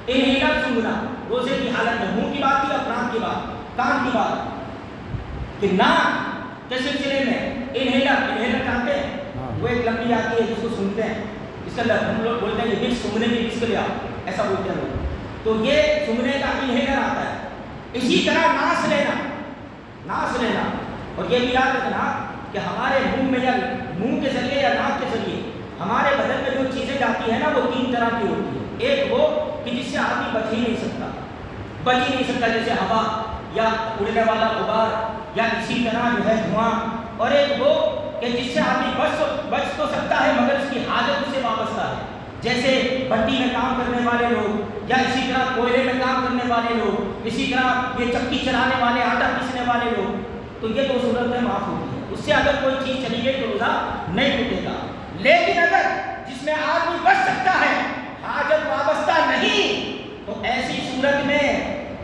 انہیلر سونگھنا روزے کی حالت میں، منہ کی بات کی اور ناک کی بات، کان کی بات کہ ناک کے سلسلے میں انہیلر جانتے ہیں، وہ ایک لمبی آتی ہے جس کو سنتے ہیں، اس کا ہم لوگ بولتے ہیں یہ سونگھنے کی وکس لیا، ایسا بولتے ہیں لوگ، تو یہ سونگھنے کا انہیلر آتا ہے۔ اسی طرح ناس لینا اور یہ بھی یاد رکھنا کہ ہمارے منہ میں یا منہ کے ذریعے یا ناک کے ذریعے ہمارے بدن میں جو چیزیں جاتی ہیں نا وہ تین طرح کی ہوتی ہے۔ ایک وہ کہ جس سے آدمی بچ ہی نہیں سکتا جیسے ہوا یا اڑنے والا غبار یا اسی طرح جو ہے دھواں، اور ایک وہ کہ جس سے آدمی بچ تو سکتا ہے مگر اس کی حاجت اس سے وابستہ ہے، جیسے بھٹی میں کام کرنے والے لوگ یا اسی طرح کوئلے میں کام کرنے والے لوگ، اسی طرح یہ چکی چلانے والے، آٹا پیسنے والے لوگ، تو یہ دو صورتیں معاف ہوتی ہیں۔ اس سے اگر کوئی چیز چلی گئی تو روزہ نہیں ٹوٹے گا۔ لیکن اگر جس میں آدمی بچ سکتا ہے، حاجت وابستہ نہیں، تو ایسی صورت میں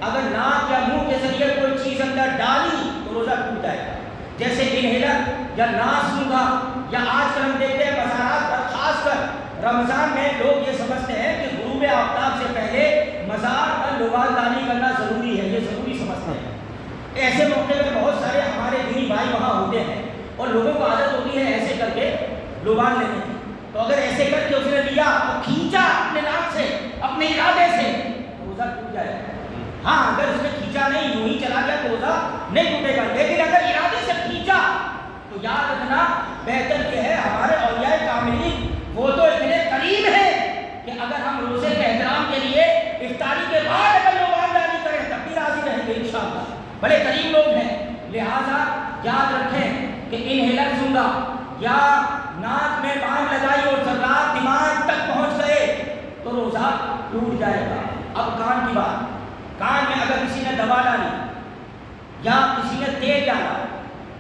اگر ناک یا منہ کے ذریعے کوئی چیز اندر ڈالی تو روزہ ٹوٹ جائے گا، جیسے انہیلر یا ناس سونگھا، یا آج کل ہم دیکھتے ہیں بازارات پر خاص کر رمضان میں لوگ یہ سمجھتے ہیں کہ غروب آفتاب سے پہلے مزار پر لبان دانی کرنا ضروری ہے، یہ ضروری سمجھتے ہیں۔ ایسے موقع میں بہت سارے ہمارے دینی بھائی وہاں ہوتے ہیں اور لوگوں کو عادت ہوتی ہے ایسے کر کے لبان لینے کی، تو اگر ایسے کر کے اس نے لیا اور کھینچا اپنے ناک سے اپنے ارادے سے تو روزہ ٹوٹ جائے گا۔ ہاں اگر اس نے کھینچا نہیں، یوں ہی چلا گیا تو روزہ نہیں ٹوٹے گا، لیکن اگر ارادے سے کھینچا تو یاد رکھنا بہتر یہ ہے، ہمارے اولیاء کاملین وہ تو اتنے قریب ہیں کہ اگر ہم روزے کے احترام کے لیے افطاری کے بعد اگر لبان دانی کریں تب بھی راضی رہیں گے انشاءاللہ، بڑے قریب لوگ ہیں۔ لہٰذا یاد رکھیں کہ انہیلر سونگھا یا ناک میں بام لگائی اور ذرات دماغ تک پہنچ گئے تو روزہ ٹوٹ جائے گا۔ اب کان کی بات، کان میں اگر کسی نے دوا ڈالی یا کسی نے تیل ڈالا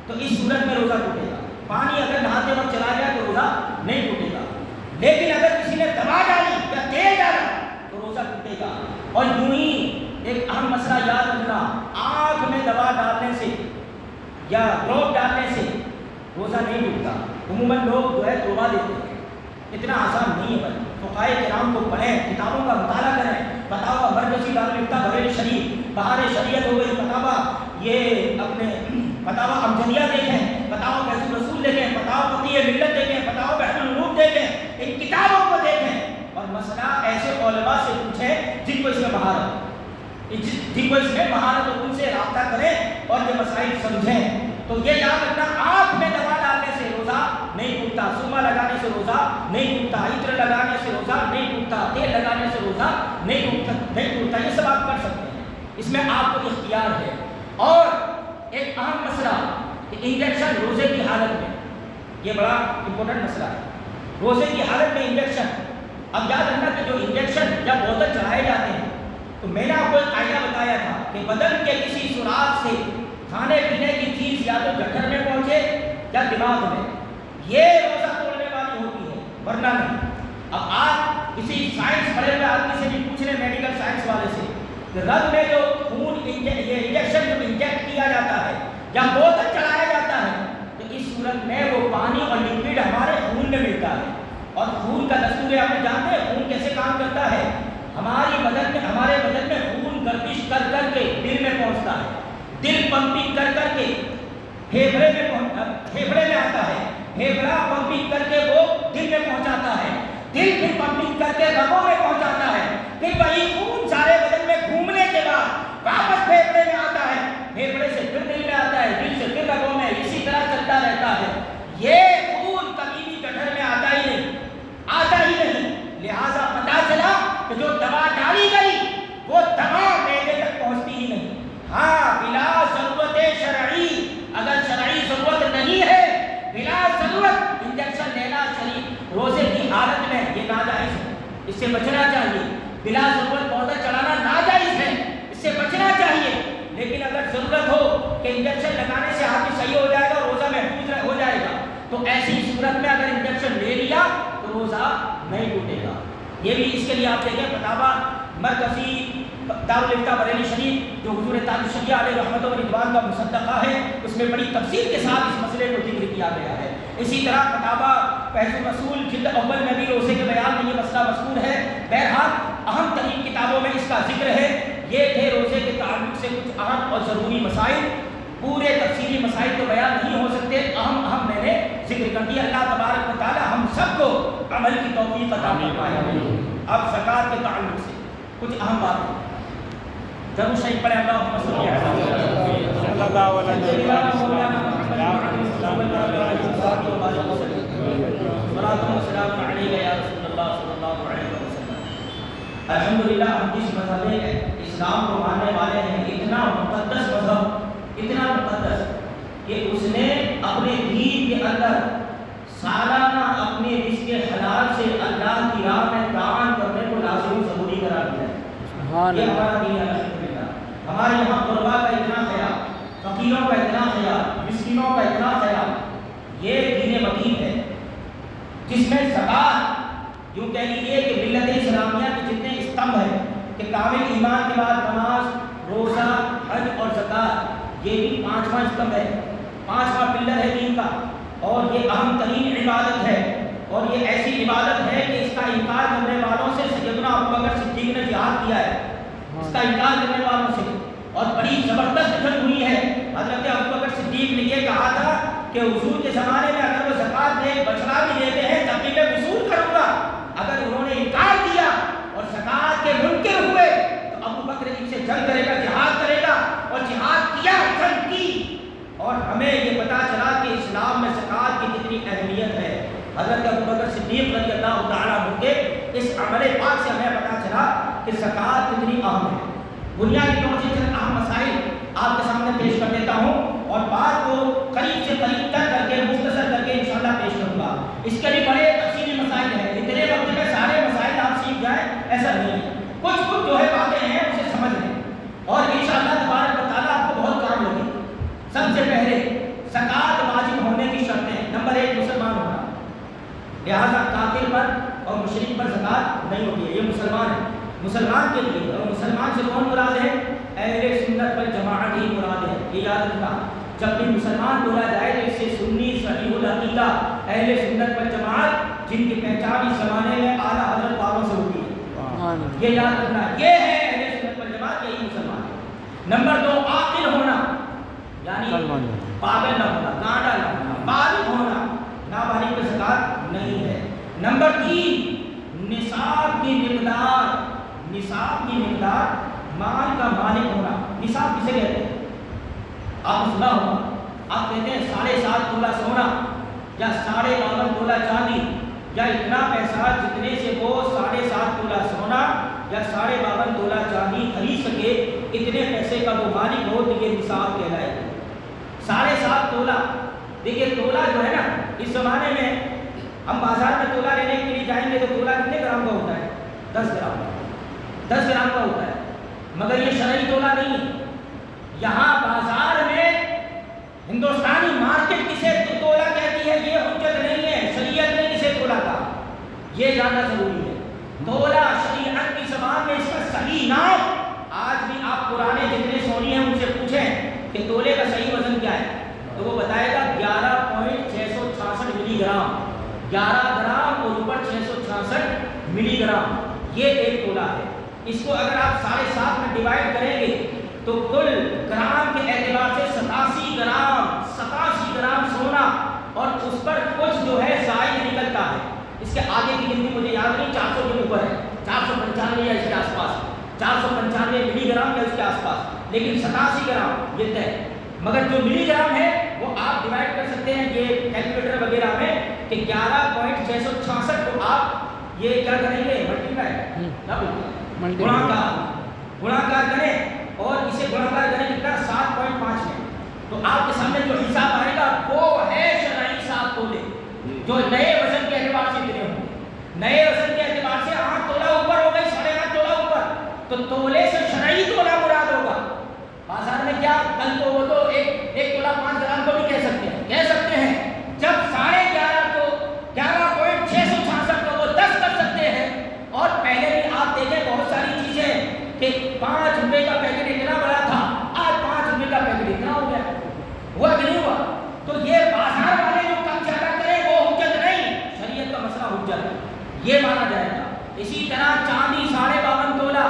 تو اس صورت میں روزہ ٹوٹے گا۔ پانی اگر نہاتے وقت چلا گیا تو روزہ نہیں ٹوٹے گا، لیکن اگر کسی نے دوا ڈالی یا تیل ڈالا تو روزہ ٹوٹے گا۔ اور یوں ہی ایک اہم مسئلہ یاد رکھنا، آنکھ میں دوا ڈالنے سے یا ڈراپ ڈالنے سے روزہ نہیں ٹوٹتا۔ عموماً لوگ جو ہے توبہ دیتے ہیں، اتنا آسان نہیں ہے بھائی، فقہائے کرام کو پڑھیں، کتابوں کا مطالعہ کریں، فتاویٰ مرکزی دارالفتہ بریلی شریف، بہار شریعت ہو گئی، فتاویٰ یہ اپنے فتاویٰ امجدیہ دیکھیں، فتاویٰ فیض الرسول دیکھیں، فتاویٰ فقیہ ملت دیکھیں، فتاویٰ بحر العلوم دیکھیں، ان کتابوں کو دیکھیں اور مسئلہ ایسے علماء سے پوچھیں جن کو اس میں مہارت ہو، ان سے رابطہ کریں اور یہ مسائل سمجھیں۔ تو یہ یاد رکھنا، آنکھ میں دوا ڈالنے سے روزہ نہیں ٹوٹتا، سرما لگانے سے روزہ نہیں ٹوٹتا، عطر لگانے سے روزہ نہیں ٹوٹتا، تیل لگانے سے روزہ نہیں ٹوٹتا، یہ سب آپ کر سکتے ہیں، اس میں آپ کو اختیار ہے۔ اور ایک اہم مسئلہ کہ انجیکشن روزے کی حالت میں، یہ بڑا امپورٹنٹ مسئلہ ہے، روزے کی حالت میں انجیکشن۔ اب یاد رکھنا کہ جو انجیکشن یا بوتل چڑھائے جاتے ہیں، تو میں نے آپ کو ایک قاعدہ بتایا تھا کہ بدن کے کسی سوراخ سے کھانے پینے کی چیز یا تو جٹھر میں پہنچے یا دماغ میں، یہ روزہ توڑنے والی ہوتی ہے، ورنہ نہیں۔ اب آپ کسی سائنس پڑھے ہوئے آدمی سے بھی پوچھ لیں، میڈیکل سائنس والے سے، کہ رگ میں جو خون یہ انجیکشن جو یا بوتل چلایا جاتا ہے تو اس صورت میں وہ پانی اور لکوڈ ہمارے خون میں ملتا ہے، اور خون کا دستور آپ جانتے ہیں خون کیسے کام کرتا ہے؟ ہمارے بدن میں خون گردش کر کر کے دل میں پہنچتا ہے، دل پمپنگ کر کر کے پھیپھڑے میں آتا ہے، پھیپھڑا پمپنگ کر کے وہ دل میں پہنچاتا ہے، دل پھر پمپنگ کر کے رگوں میں پہنچاتا ہے، پھر وہی خون سارے بدن میں گھومنے کے بعد واپس پھیپھڑے میں آتا ہے، پھیپھڑے سے پھر دل میں آتا ہے، دل سے پھر رگوں میں، اسی طرح چلتا رہتا ہے۔ یہ خون کبھی بھی گٹھر میں آتا ہی نہیں، لہٰذا پتا چلا کہ جو دوا ڈالی گئی وہ دوا معدے تک پہنچتی ہی نہیں۔ ہاں بلا ضرورت شرعی، اگر شرعی ضرورت نہیں ہے، بلا ضرورت انجیکشن لینا شریف روزے کی حالت میں یہ ناجائز ہے، اس سے بچنا چاہیے۔ بلا ضرورت پودا چلانا ناجائز ہے، اس سے بچنا چاہیے۔ لیکن اگر ضرورت ہو کہ انجیکشن لگانے سے آدمی صحیح ہو جائے گا، روزہ محفوظ ہو جائے گا، تو ایسی صورت میں اگر انجیکشن لے لیا تو روزہ نہیں ٹوٹے گا۔ یہ بھی اس کے لیے آپ دیکھیں فتاویٰ مرکزی دارالفتاء بریلی شریف جو حضور تاج الشریعہ علیہ رحمت و رضوان کا مصدقہ ہے، اس میں بڑی تفصیل کے ساتھ اس مسئلے کو ذکر کیا گیا ہے۔ اسی طرح فتاویٰ فیض الرسول جلد اول میں بھی روزے کے بیان میں یہ مسئلہ مذکور ہے۔ بہرحال اہم ترین کتابوں میں اس کا ذکر ہے۔ یہ تھے روزے کے تعلق سے کچھ اہم اور ضروری مسائل۔ پورے تفصیلی مسائل تو بیان نہیں ہو سکتے، اہم میں نے ذکر کر دیا۔ اللہ تبارک و تعالی ہم سب کو عمل کی توفیق عطا فرمائے۔ اب زکوٰۃ کے تعلق سے کچھ اہم باتیں ضرور صحیح پڑھیں۔ اللہم صلی اللہ علیہ وسلم۔ الحمدللہ ہم جس مذہب اسلام کو ماننے والے ہیں، اتنا مقدس مذہب، اتنا مقدس کہ اس نے اپنے دین کے اندر سالانہ اپنے رزق حلال سے اللہ کی راہ میں دان کرنے کو لازمی ضروری قرار دیا ہے۔ یہ ہمارا دین ہے الحمدللہ۔ ہمارے یہاں غربا کا اتنا خیال، فقیروں کا اتنا خیال، مسکینوں کا اتنا خیال، یہ دین متین ہے جس میں زکوٰۃ، یوں کہہ لیجیے کہ ملت اسلامیہ کے جتنے استمبھ ہیں کہ کامل ایمان کے بعد نماز، روزہ، حج اور زکوٰۃ، یہ بھی پانچواں استمبھ ہے، پانچواں پلر ہے دین کا، اور یہ اہم ترین عبادت ہے، اور یہ ایسی عبادت ہے کہ اس کا انکار کرنے والوں سے سیدنا ابوبکر صدیق نے جہاد کیا ہے، اس کا انکار کرنے والوں سے، اور بڑی زبردست جنگ ہوئی ہے۔ حضرت ابوبکر صدیق نے یہ کہا تھا کہ حضور کے زمانے میں اگر وہ زکوٰۃ میں بچڑا بھی دیتے ہیں تب بھی میں وصول کروں گا۔ اگر انہوں نے انکار کیا اور زکوٰۃ کے منکر ہوئے تو ابوبکر ان سے جنگ کرے گا، جہاد کرے گا، اور جہاد کیا، جنگ کی، اور ہمیں یہ پتا چلا کہ اسلام میں زکوٰۃ کی کتنی اہمیت ہے۔ حضرت ابوبکر صدیق رضی اللہ تعالیٰ عنہ کے اس عمل پاک سے ہمیں پتا چلا کہ زکوٰۃ کتنی اہم ہے۔ بنیادی طور سے چند اہم مسائل آپ کے سامنے پیش کر دیتا ہوں، اور بات کو قریب سے قریب تک کر کے مختصر کر کے انشاءاللہ پیش کروں گا۔ اس کے بھی بڑے تفصیلی مسائل ہیں، اتنے وقت میں سارے مسائل آپ سیکھ جائیں ایسا نہیں ہے، کچھ جو ہے باتیں ہیں اسے سمجھ لیں، اور انشاءاللہ تبارک و تعالیٰ آپ کو بہت کام لگے۔ سب سے پہلے زکوٰۃ واجب ہونے کی شرطیں، نمبر 1 مسلمان ہونا، لہٰذا کافر پر اور مشرک پر زکوٰۃ نہیں ہوتی ہے، یہ مسلمان ہے، مسلمان کے لیے، اور مسلمان سے کون مراد ہے؟ اہل سنت والجماعت ہی مراد ہے، یہ یاد رکھنا۔ جب بھی مسلمان بولا جائے تو اس سے سنی صحیح العقیدہ اہل سنت والجماعت جن کی پہچان اس زمانے میں اعلیٰ حضرت والوں سے ہوتی ہے، یہ یاد رکھنا، یہ ہے اہل سنت والجماعت، یہی مسلمان ہے۔ نمبر 2 عاقل ہونا، یعنی پاگل نہ ہونا، گانڈا نہ ہونا، بالغ ہونا، نابالغ پہ زکوٰۃ نہیں ہے۔ نمبر 3 نصاب کی مقدار، مال کا مالک ہونا۔ نصاب کسے کہتے ہیں؟ آپ سنا ہوگا، آپ کہتے ہیں 7.5 تولہ سونا یا 52.5 تولہ چاندی، یا اتنا پیسہ جتنے سے وہ 7.5 تولہ سونا یا 52.5 تولہ چاندی خرید سکے، اتنے پیسے کا وہ مالک ہو تو یہ نصاب کہلائے گا۔ 7.5 تولہ، دیکھیے تولہ جو ہے نا، اس زمانے میں ہم بازار میں تولہ لینے کے لیے جائیں گے تو تولہ کتنے گرام کا ہوتا ہے؟ 10 گرام کا، 10 گرام کا ہوتا ہے، مگر یہ شرعی تولہ نہیں ہے۔ یہاں بازار میں ہندوستانی مارکیٹ کسے تولہ کہتی ہے یہ حجت نہیں ہے، شریعت نے کسے تولہ کہا یہ جاننا ضروری ہے۔ تولہ شریعت کی زبان میں اس کا صحیح نام، آج بھی آپ پرانے جتنے سونی ہیں ان سے پوچھیں کہ تولے کا صحیح وزن کیا ہے، تو وہ بتائے گا 11.666 ملی گرام، 11 گرام اور اوپر 666 ملی گرام، یہ ایک تولہ ہے۔ اس کو اگر آپ 7.5 میں ڈیوائڈ کریں گے تو کل گرام کے اعتبار سے 87 گرام سونا اور اس پر کچھ جو ہے زائد نکلتا ہے۔ اس کے آگے کی گنتی مجھے یاد نہیں، 400 کے اوپر ہے، 495 یا اس کے آس پاس، 495 ملی گرام یا اس کے آس پاس، لیکن 87 گرام یہ طے۔ مگر جو ملی گرام ہے وہ آپ ڈیوائڈ کر سکتے ہیں یہ کیلکولیٹر وغیرہ میں کہ 11.666 کو آپ یہ کیا کریں گے، گڑا کار کریں اور اسے گڑا کار کریں کتنا 7.5 میں، تو آپ کے سامنے جو حساب آئے گا وہ ہے شرعی 7 تولے، جو نئے وزن کے اعتبار سے اتنے ہوں گے۔ نئے وزن کے اعتبار سے 8 تولہ اوپر ہو گئی، 8.5 تولہ اوپر، تو تولے سے شرعی تولہ مراد ہوگا۔ بازار میں کیا کل کو وہ تو ایک تولہ 5 گرام کو بھی کہہ سکتے ہیں، جب 11.5 کو 11.666 کو وہ 10 کر سکتے ہیں۔ اور پہلے بھی آپ دیکھیں بہت ساری چیزیں کہ 5 روپے کا پیکٹ اتنا بڑا تھا، آج 5 روپے کا پیکٹ اتنا ہو گیا، ہوا کہ نہیں ہوا؟ تو یہ بازار والے جو کم زیادہ کریں وہ حجت نہیں، شریعت کا مسئلہ حجت ہے، یہ مانا جائے گا۔ اسی طرح چاندی 52.5 تولہ،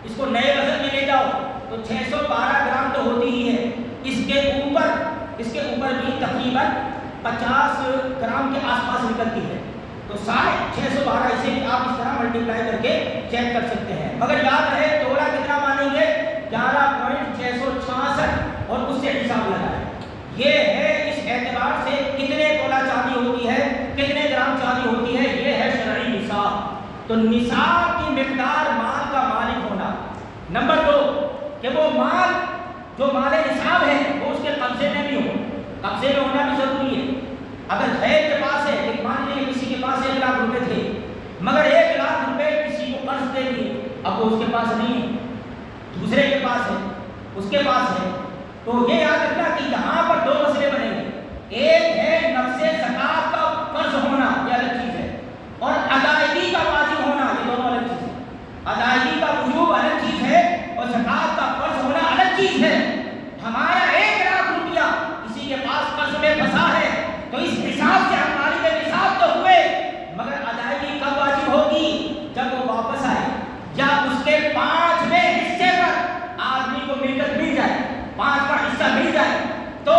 اس کو نئے وزن میں لے جاؤ تو 612 گرام تو ہوتی ہی ہے، اس کے اوپر بھی تقریباً 50 گرام کے آس پاس نکلتی ہے، تو 612 اسے بھی آپ اس طرح ملٹیپلائی کر کے چیک کر سکتے ہیں۔ مگر یاد رہے تولہ کتنا مانیں گے، 11.666 اور اس سے حساب لگائیں۔ یہ ہے اس اعتبار سے کتنے تولہ چاندی ہوتی ہے، کتنے گرام چاندی ہوتی ہے، یہ ہے شرعی نصاب۔ تو نصاب کی مقدار مال کا مالک ہونا۔ نمبر 2 کہ وہ مال جو مال نصاب ہے وہ اس کے قبضے میں بھی ہو، قبضے میں ہونا بھی ضروری ہے۔ اگر غیر کے پاس ہے، ایک مان لیجیے کسی کے پاس 1 لاکھ روپے تھے، مگر 1 لاکھ روپے کسی کو قرض دے دیے، اب وہ اس کے پاس نہیں ہے، دوسرے کے پاس ہے، اس کے پاس ہے، تو یہ یاد رکھنا کہ یہاں پر 2 مسئلے بنیں گے۔ ایک ہے نفس زکات کا قرض ہونا، یہ الگ چیز ہے، اور ادائیگی کا واجب ہونا، یہ دونوں الگ چیز ہے۔ ادائیگی کا وجوب الگ چیز ہے اور زکات کا قرض ہونا الگ چیز ہے۔ ہمارا 1 لاکھ روپیہ کسی کے پاس قرض میں پھنسا ہے تو اس حساب سے ہم مالک نصاب تو ہوئے، مگر ادائیگی کب واجب ہوگی، جب وہ واپس آئے یا اس کے 5ویں حصے پر آدمی کو ملکت مل جائے، 5 کا حصہ مل جائے تو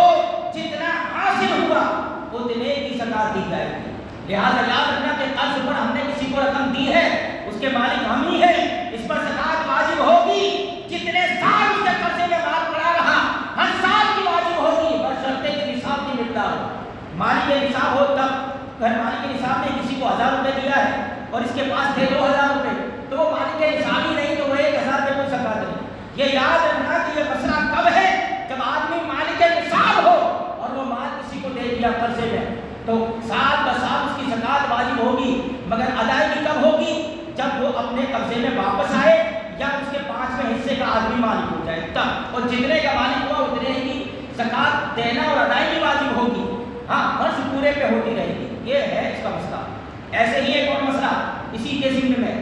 جتنا حاصل ہوا اتنے کی زکات دی جائے گی۔ لہذا یاد رکھنا کہ قرض پر ہم نے کسی کو رقم دی ہے، اس کے مالک ہم ہی ہیں، اس پر زکات واجب ہوگی، جتنے سال اس کے قرضے میں مال پڑا رہا ہر سال کی واجب ہوگی، بشرطے کہ نصاب کی مقدار ہو۔ مالک نصاب ہو تب، اگر مالک نصاب نے کسی کو 1000 روپے دیا ہے اور اس کے پاس تھے 2000 روپے تو وہ مالک نصاب ہی نہیں، تو وہ 1000 روپے کوئی زکات نہیں۔ یہ یاد رکھنا کہ یہ مسئلہ کب ہے، جب آدمی مالک نصاب ہو اور وہ مال کسی کو دے دیا قرضے میں، تو سال بسال اس کی زکات واجب ہوگی، مگر ادائیگی کب ہوگی، جب وہ اپنے قبضے میں واپس آئے یا اس کے 5ویں حصے کا آدمی مالک ہو جائے تب، اور جتنے کا مالک ہوا اتنے کی زکات دینا اور ادائیگی واجب ہوگی۔ ہاں قرض پورے پہ ہوتی رہے گی، یہ ہے اس کا مسئلہ۔ ایسے ہی ایک اور مسئلہ اسی کے ضمن میں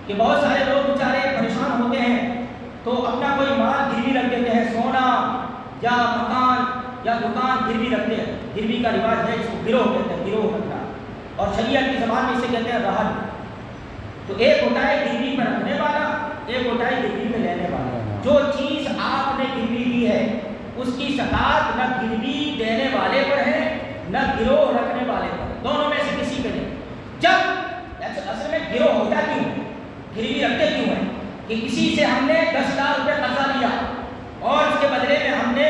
کہ بہت سارے لوگ بیچارے پریشان ہوتے ہیں تو اپنا کوئی مال گروی رکھ دیتے ہیں، سونا یا مکان یا دکان گروی رکھتے ہیں۔ گروی کا رواج ہے، اس کو گروہ کہتے ہیں، گروہ رکھنا، اور شریعت کی زبان میں اسے کہتے ہیں رہن۔ تو ایک ہوتا ہے گروی پر رکھنے والا، ایک ہوتا ہے گروی پہ لینے والا۔ جو چیز آپ نے گروی دی ہے اس کی زکات نہ گروی دینے والے پر ہے نہ گروہ رکھنے والے پر، دونوں میں سے کسی پہ نہیں۔ جب اصل میں گروہ ہوتا کیوں ہے، گروی رکھتے کیوں ہیں کہ کسی سے ہم نے 10 لاکھ روپے قرضہ لیا اور اس کے بدلے میں ہم نے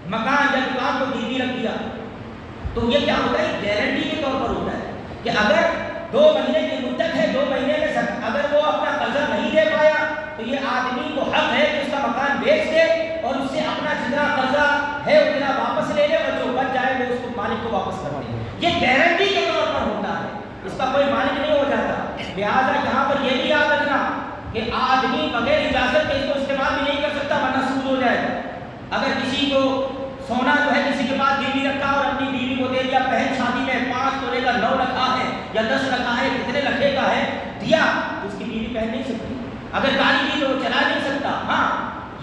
مکان یا دکان کو گروی رکھ دیا، تو یہ کیا ہوتا ہے، گارنٹی کے طور پر ہوتا ہے کہ اگر 2 مہینے کی مدت ہے، 2 مہینے میں اگر وہ اپنا قرضہ نہیں دے پایا تو یہ آدمی کو حق ہے کہ اس کا مکان بیچ دے اور اس سے اپنا جتنا قرضہ ہے اتنا واپس لے لے، اور جو بچ جائے وہ اس کو مالک کو واپس کر دے۔ یہ گارنٹی کے طور پر ہوتا ہے، اس کا کوئی مالک نہیں ہو جاتا۔ لہٰذا یہاں پر یہ بھی یاد رکھنا کہ آدمی بغیر اجازت کے اس کو استعمال بھی نہیں کر سکتا ورنہ سود ہو جائے گا۔ اگر کسی کو سونا جو ہے کسی کے پاس گروی رکھا اور اپنی بیوی کو دے دیا، پہن شادی میں 5 تولے کا 9 رکھا ہے یا 10 رکھا ہے، کتنے لکھے کا ہے دیا، اس کی بیوی پہن نہیں سکتی۔ اگر گاڑی دی تو چلا نہیں سکتا۔ ہاں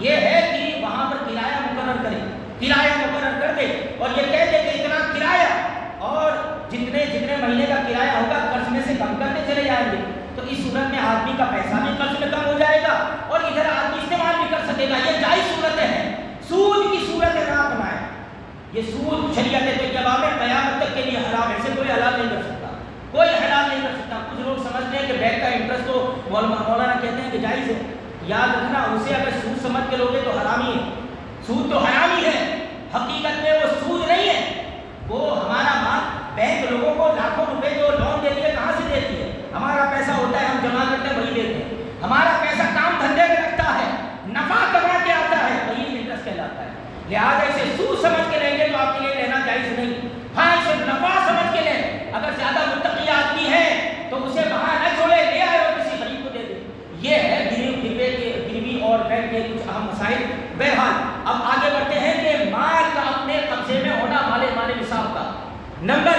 یہ ہے کہ وہاں پر کرایہ مقرر کرے، کرایہ مقرر کر کرتے اور یہ کہتے کہ اتنا کرایہ اور جتنے مہینے کا کرایہ ہوگا قرض میں سے کم کرتے چلے جائیں گے، تو اس صورت میں آدمی کا پیسہ بھی قرض میں کم ہو جائے گا اور ادھر آدمی استعمال بھی کر سکے گا۔ یہ جائز صورتیں ہیں، سود کی صورت نہ اپنائیں۔ یہ سود شریعت طیبہ میں قیامت تک کے لیے حرام ہے، اسے کوئی حلال نہیں کر سکتا، کوئی حلال نہیں کر سکتا۔ کچھ لوگ سمجھتے ہیں کہ بینک کا انٹرسٹ تو مولانا کہتے ہیں کہ جائز ہے، یاد رکھنا اسے اگر سود سمجھ کے لوگے تو حرام ہی ہے، سود تو حرام ہی ہے، حقیقت میں وہ سود نہیں ہے، وہ ہمارا مال بینک لوگوں کو لاکھوں روپے جو لون دیتی ہے کہاں سے دیتی ہے؟ ہمارا پیسہ ہوتا ہے، ہم جمع کرتے ہیں وہی دیتے ہیں، ہمارا پیسہ کام دھندے میں لگتا ہے، نفع کما کے آتا ہے، وہی انٹرسٹ کہلاتا ہے۔ لہٰذا اسے سود سمجھ کے لیں گے تو آپ کے لیے لینا جائز نہیں، ہاں اسے نفع سمجھ کے لیں۔ اگر زیادہ متقی آدمی ہے تو اسے وہاں نہ چھوڑے، لے آئے اور کسی غریب کو دے دے۔ یہ ہے گروی اور بینک کے کچھ اہم مسائل۔ بہرحال اب آگے بڑھتے ہیں کہ مال کا اپنے قبضے میں ہونا، مال نصاب کا۔ نمبر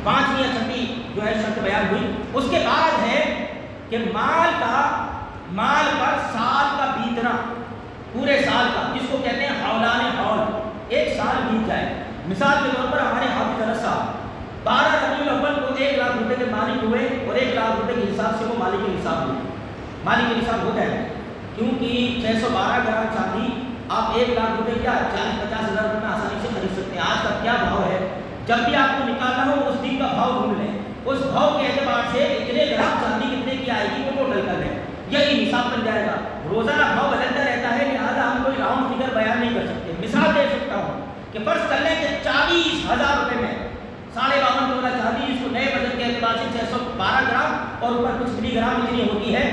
5 یا 6 جو ہے شرط بیان ہوئی، اس کے بعد ہے کہ مال پر سال کا بیتنا، پورے سال کا، جس کو کہتے ہیں حولان حول، ایک سال بیت جائے۔ مثال کے طور پر ہمارے حافظ انس صاحب 12 ربیع الاول کو 1 لاکھ روپے کے مالک ہوئے اور 1 لاکھ روپے کے حساب سے وہ مالک نصاب ہوئے، مالک نصاب ہو جائے، کیونکہ 612 گرام چاندی آپ 1 لاکھ روپے کیا 40-50 ہزار روپے میں آسانی سے خرید سکتے ہیں۔ آج کا کیا بھاؤ ہے؟ جب بھی آپ کو نکالنا ہو اس دن کا بھاؤ ڈھونڈ لیں، اس بھاؤ کے اعتبار سے اتنے گرام چاندی کتنے کی آئے گی وہ ٹوٹل کر لیں، یہی نصاب بن جائے گا۔ روزانہ بھاؤ بدلتا رہتا ہے، لہٰذا ہم کوئی راؤنڈ فگر بیان نہیں کر سکتے۔ مثال دے سکتا ہوں کہ فرض کر لیں کہ 40,000 روپے میں 52.5 تولہ چاندی، اس کو نئے وزن کے اعتبار سے 612 گرام اور اوپر کچھ ملی گرام اتنی ہوتی ہے،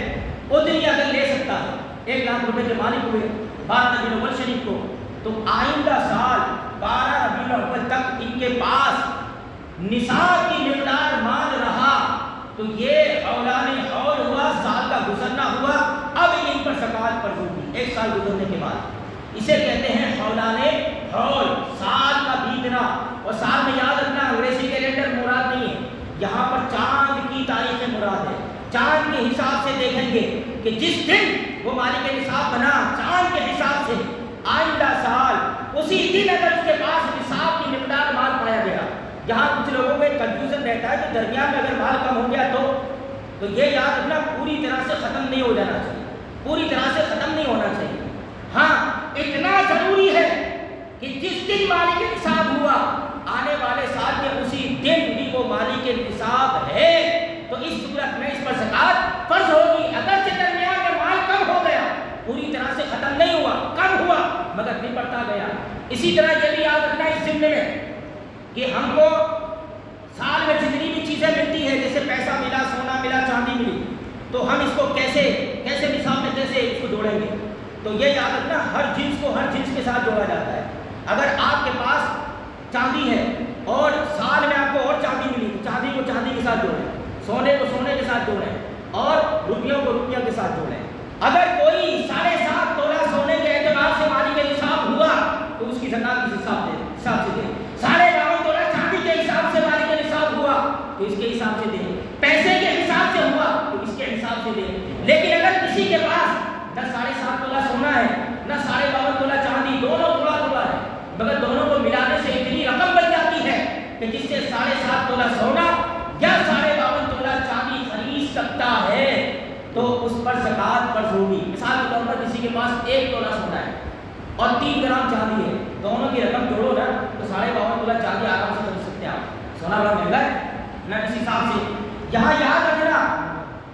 اتنی اگر لے سکتا ہے، 1 لاکھ روپے کے مالک ہوئے 12 ربیع الاول شریف کو، تو آئندہ سال 12 ربیع الاول تک ان کے پاس نصاب کی مقدار مال رہا، تو یہ حولان حول ہوا، سال کا گزرنا ہوا، اب ان پر زکوٰۃ فرض ہوگی 1 سال گزرنے کے بعد۔ اسے کہتے ہیں حولان حول، سال کا بیتنا۔ اور سال میں یاد رکھنا انگریزی کیلنڈر مراد نہیں ہے، یہاں پر چاند کی تاریخ مراد ہے۔ چاند کے حساب سے دیکھیں گے کہ جس دن وہ مالک نصاب بنا، چاند کے حساب سے آئندہ سال اسی دن اگر اس کے پاس نصاب کی مقدار مال پایا گیا۔ یہاں کچھ لوگوں میں کنفیوژن رہتا ہے کہ درمیان میں اگر مال کم ہو گیا تو یہ یاد رکھنا پوری طرح سے ختم نہیں ہو جانا چاہیے، پوری طرح سے ختم نہیں ہونا چاہیے۔ ہاں اتنا ضروری ہے کہ جس دن مالک نصاب ہوا، آنے والے سال کے اسی دن بھی وہ مالک نصاب ہے، تو اس صورت میں اس پر زکوٰۃ فرض ہوگی۔ اگرچہ درمیان میں مال کم ہو گیا، پوری طرح سے ختم نہیں ہوا، کم ہوا مگر نہیں بڑھتا گیا۔ اسی طرح یہ بھی یاد رکھنا اس ضمن میں کہ ہم کو سال میں جتنی بھی چیزیں ملتی ہے، جیسے پیسہ ملا، سونا ملا، چاندی ملی، تو ہم اس کو کیسے نصاب میں کیسے اس کو جوڑیں گے؟ تو یہ یاد رکھنا ہر جنس کو ہر جنس کے ساتھ جوڑا جاتا ہے۔ اگر آپ کے پاس چاندی ہے اور سال میں آپ کو اور چاندی ملی، تو چاندی کو چاندی کے ساتھ جوڑیں، سونے کو سونے کے ساتھ جوڑیں اور روپیوں کو روپیوں کے ساتھ جوڑیں۔ اگر کوئی 7.5 تولہ سونے کے اعتبار سے مالک نصاب ہوا تو اس کی زکوٰۃ کس حساب سے دے۔ 52.5 تولہ چاندی کے حساب سے مالک نصاب ہوا تو اس کے حساب سے دے، پیسے کے حساب سے ہوا تو اس کے حساب سے دے۔ لیکن اگر کسی کے پاس نہ 7.5 تولہ سونا ہے نہ 52.5 تولہ چاندی، دونوں تھوڑا ہے، مگر دونوں کو ملانے سے اتنی رقم بن جاتی ہے کہ جس سے 7.5 تولہ سونا یا 52.5 تولہ چاندی خرید سکتا ہے، تو اس پر زکوٰۃ فرض ہوگی۔ مثال کے طور پر کسی کے پاس 1 تولہ سونا ہے اور 3 گرام چاندی ہے، دونوں کی رقم جوڑو نا تو 52.5 تولہ چاندی آرام سے خرید سکتے ہیں آپ۔ سونا بڑا مہنگا ہے نا، اس حساب سے یہاں یاد رکھنا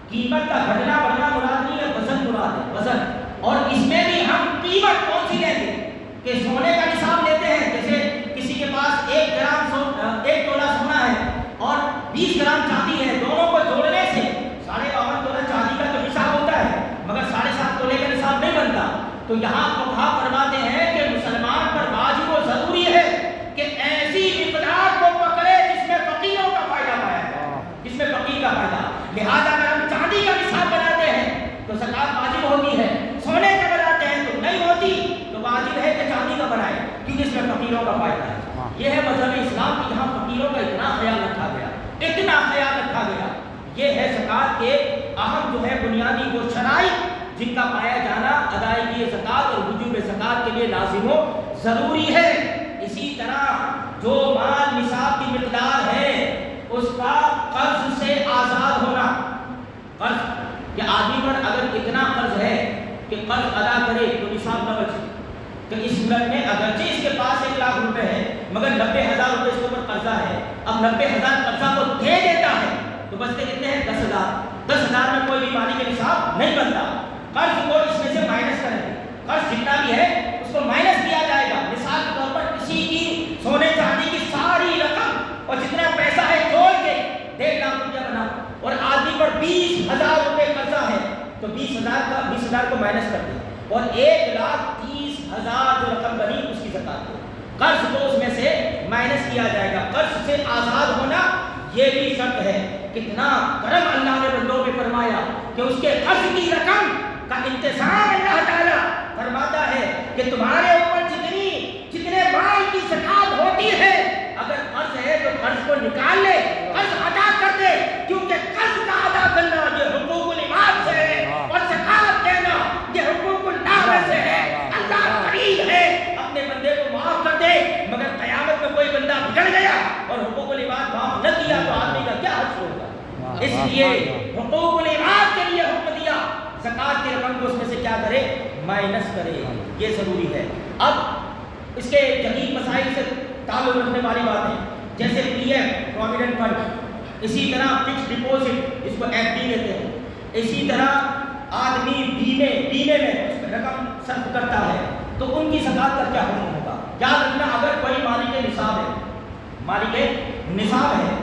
قیمت کا گھٹنا بڑھنا مراد نہیں ہے، وزن مراد ہے، وزن۔ اور اس میں بھی ہم قیمت کون سی لیتے ہیں کہ سونے کا نصاب لیتے ہیں، جیسے کسی کے پاس 1 تولہ سونا ہے اور 20 گرام چاندی ہے، دونوں کو جوڑنے سے 52.5 تولہ چاندی کا تو حساب ہوتا ہے مگر 7.5 تولے کا نصاب نہیں بنتا۔ تو یہاں فقہا فرماتے ہیں کہ مسلمان پر واجب و ضروری ہے کہ ایسی مقدار کو پکڑے جس میں فقیروں کا فائدہ پایا جائے، جس میں فقیر کا فائدہ۔ لہٰذا اگر ہم چاندی کا نصاب بناتے ہیں تو زکوٰۃ واجب ہوتی ہے، سونے کا بناتے ہیں تو نہیں ہوتی، تو واجب ہے کہ چاندی کا بنائے کیونکہ اس میں فقیروں کا فائدہ ہے۔ یہ ہے مذہب اسلام کی جہاں فقیروں کا اتنا خیال رکھا گیا، اتنا خیال رکھا گیا۔ یہ ہے زکوٰۃ کے اہم جو ہے بنیادی وہ شرائط جن کا پایا جانا ادائیگی زکوٰۃ اور وجوب زکوٰۃ کے لیے لازم و ضروری ہے۔ اسی طرح جو مال نصاب کی مقدار ہے اس کا قرض سے آزاد ہونا، قرض یا آدمی پر اگر اتنا قرض ہے کہ قرض ادا کرے تو نصاب نہ بچے، تو اس صورت میں اگرچہ اس کے پاس 1 لاکھ روپے ہے مگر 90,000 روپے اس کے اوپر قرضہ ہے، اب 90,000 قرضہ کو دے دیتا ہے تو بچتے کتنے ہیں؟ 10,000۔ 10,000 میں کوئی بھی مالی کے نصاب نہیں بنتا، قرض کو اس میں سے مائنس کریں گے، قرض جتنا بھی ہے اس کو مائنس کیا جائے گا۔ مثال کے طور پر کسی کی سونے چاندی کی ساری رقم اور جتنا پیسہ ہے جوڑ کے 1.5 لاکھ روپیہ بنا، اور آدمی پر 20,000 روپے قرضہ ہے تو 20,000 کو مائنس کر دیں اور 1,30,000 جو رقم بنی اس کی زکات دو، قرض کو اس میں سے مائنس کیا جائے گا۔ قرض سے آزاد ہونا یہ بھی شرط ہے۔ کتنا کرم اللہ نے بندوں پہ فرمایا کہ اس کے قرض کی رقم کا انتظام اللہ تعالیٰ فرماتا ہے کہ تمہارے اوپر جتنے مال کی زکات ہوتی ہے اگر قرض ہے تو قرض کو نکال لے، قرض ادا کر دے، کیونکہ قرض کا ادا کرنا یہ حقوق العباد سے ہے اور زکات دینا یہ حقوق اللہ سے ہے۔ اللہ قریب ہے، اپنے بندے کو معاف کر دے، مگر قیامت میں کوئی بندہ بگڑ گیا اور حقوق العباد معاف نہ کیا تو آدمی کا کیا حق ہوگا؟ اس لیے حقوق العباد کے لیے حکم دیا زکات کی رقم کو اس میں سے کیا کرے؟ مائنس کرے، یہ ضروری ہے۔ اب اس کے جدید مسائل سے تعلق رکھنے والی باتیں جیسے پی ایف پروویڈنٹ فنڈ، اسی طرح فکس ڈپوزٹ جس کو ایف ڈی کہتے ہیں، اسی طرح آدمی بیمے میں رقم صرف کرتا ہے تو ان کی زکات کا کیا حکم ہوگا؟ یاد رکھنا اگر کوئی مالک نصاب ہے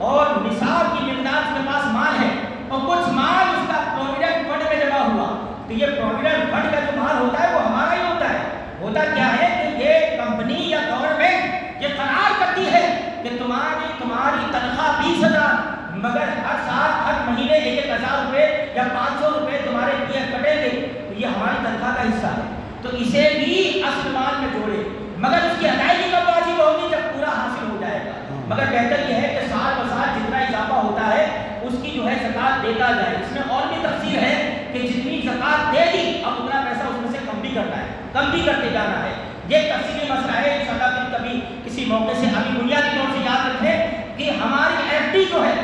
اور نصاب کی مقدار اس کے پاس مال ہے اور کچھ مال اس کا پروویڈنٹ فنڈ میں جمع ہوا تو یہ پروویڈنٹ فنڈ کا جو مال ہوتا ہے وہ ہمارا ہی ہوتا ہے۔ ہوتا کیا ہے کہ یہ کمپنی یا گورنمنٹ یہ قرار کرتی ہے کہ تمہاری تنخواہ 20,000 مگر ہر سال ہر مہینے 1,000 روپے یا 500 روپے تمہارے پی ایف کٹیں گے تو یہ ہماری تنخواہ کا حصہ ہے، تو اسے بھی اصل مال میں جوڑے، مگر اس کی ادائیگی کب واجب ہوگی؟ جب پورا حاصل ہو جائے گا۔ مگر بہتر یہ ہے کہ سال بسال جتنا اضافہ ہوتا ہے اس کی جو ہے زکات دیتا جائے۔ اس میں اور بھی تفصیل ہے کہ جتنی زکات دے دی اب اتنا پیسہ اس میں سے کم بھی کرنا ہے، کم بھی کرتے جانا ہے۔ یہ تفصیلی مسئلہ ہے، انشاءاللہ پھر کبھی کسی موقع سے۔ ابھی بنیادی طور سے یاد رکھیں کہ ہماری ایف ڈی جو ہے،